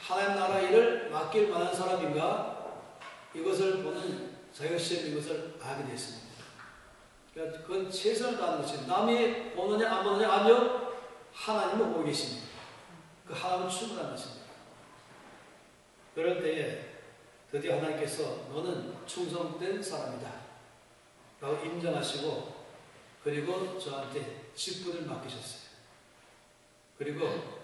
하나님 나라 일을 맡길 만한 사람인가? 이것을 보는 자격시험인 것을 알게 됐습니다. 그러니까 그건 최선을 다하는 것입니다. 남이 보느냐 안 보느냐 아니요. 하나님은 보고 계십니다. 그 하나님은 충분한 것입니다. 그럴 때에 드디어 하나님께서 너는 충성된 사람이다 라고 인정하시고 그리고 저한테 직분을 맡기셨어요. 그리고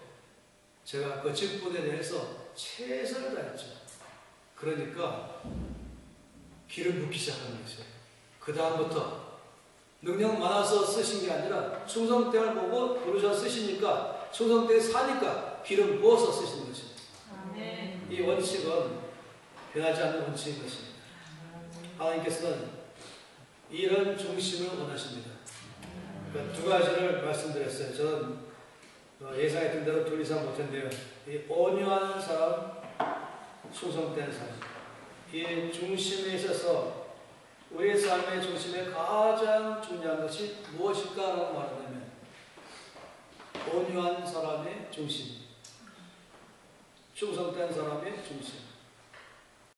제가 그 직분에 대해서 최선을 다했죠. 그러니까 기름 붓기 시작하는 것이에요. 그 다음부터 능력 많아서 쓰신 게 아니라 충성됨을 보고 부르셔 쓰시니까 충성됨에 사니까 기름 부어서 쓰시는 것입니다. 이 원칙은 변하지 않는 원칙인 것입니다. 하나님께서는 이런 중심을 원하십니다. 그러니까 두 가지를 말씀드렸어요. 저는 예상했던 대로 둘 이상 못했는데요. 이 온유한 사람, 충성된 사람. 이 중심에 있어서 우리의 삶의 중심에 가장 중요한 것이 무엇일까라고 말하면 온유한 사람의 중심, 충성된 사람의 중심.